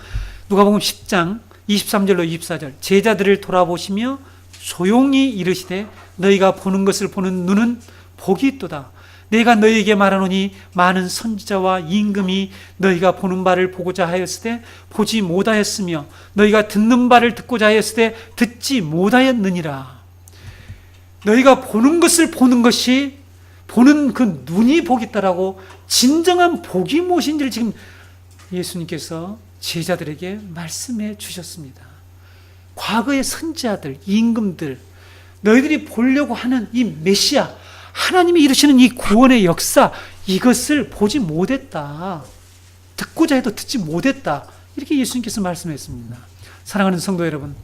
누가복음 10장 23절로 24절. 제자들을 돌아보시며 조용히 이르시되 너희가 보는 것을 보는 눈은 복이 있도다. 내가 너희에게 말하노니 많은 선지자와 임금이 너희가 보는 바를 보고자 하였을 때 보지 못하였으며 너희가 듣는 바를 듣고자 하였을 때 듣지 못하였느니라. 너희가 보는 것을 보는 것이 보는 그 눈이 복이 있다라고 진정한 복이 무엇인지를 지금 예수님께서 제자들에게 말씀해 주셨습니다. 과거의 선지자들, 임금들, 너희들이 보려고 하는 이 메시아, 하나님이 이루시는 이 구원의 역사, 이것을 보지 못했다. 듣고자 해도 듣지 못했다. 이렇게 예수님께서 말씀했습니다. 사랑하는 성도 여러분,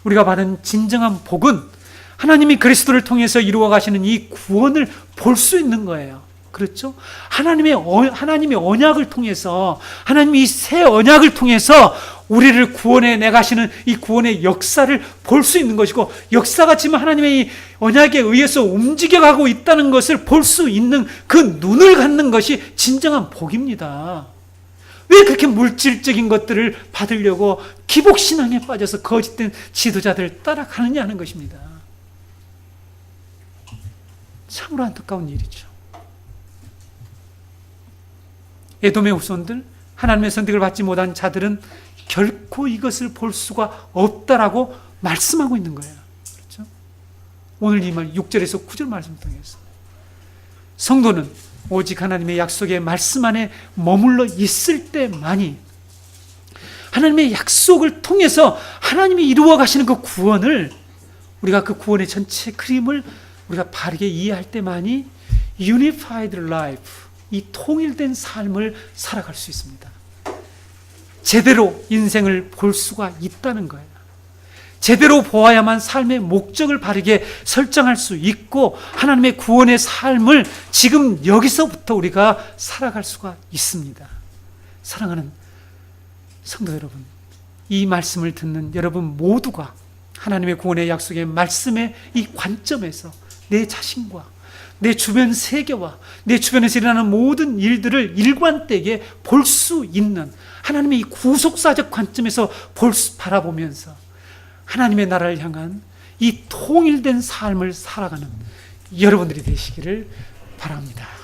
우리가 받은 진정한 복은 하나님이 그리스도를 통해서 이루어 가시는 이 구원을 볼 수 있는 거예요. 그렇죠? 하나님의 언약을 통해서, 하나님이 이 새 언약을 통해서 우리를 구원해 내가시는 이 구원의 역사를 볼 수 있는 것이고, 역사가 지금 하나님의 이 언약에 의해서 움직여가고 있다는 것을 볼 수 있는 그 눈을 갖는 것이 진정한 복입니다. 왜 그렇게 물질적인 것들을 받으려고 기복신앙에 빠져서 거짓된 지도자들을 따라가느냐 하는 것입니다. 참으로 안타까운 일이죠. 에돔의 후손들, 하나님의 선택을 받지 못한 자들은 결코 이것을 볼 수가 없다라고 말씀하고 있는 거예요. 그렇죠? 오늘 이 말 6절에서 9절 말씀 통해서 성도는 오직 하나님의 약속의 말씀 안에 머물러 있을 때만이 하나님의 약속을 통해서 하나님이 이루어 가시는 그 구원을, 우리가 그 구원의 전체 그림을 우리가 바르게 이해할 때만이 unified life, 이 통일된 삶을 살아갈 수 있습니다. 제대로 인생을 볼 수가 있다는 거예요. 제대로 보아야만 삶의 목적을 바르게 설정할 수 있고 하나님의 구원의 삶을 지금 여기서부터 우리가 살아갈 수가 있습니다. 사랑하는 성도 여러분, 이 말씀을 듣는 여러분 모두가 하나님의 구원의 약속의 말씀의 이 관점에서 내 자신과 내 주변 세계와 내 주변에서 일어나는 모든 일들을 일관되게 볼 수 있는 하나님의 이 구속사적 관점에서 바라보면서 하나님의 나라를 향한 이 통일된 삶을 살아가는 여러분들이 되시기를 바랍니다.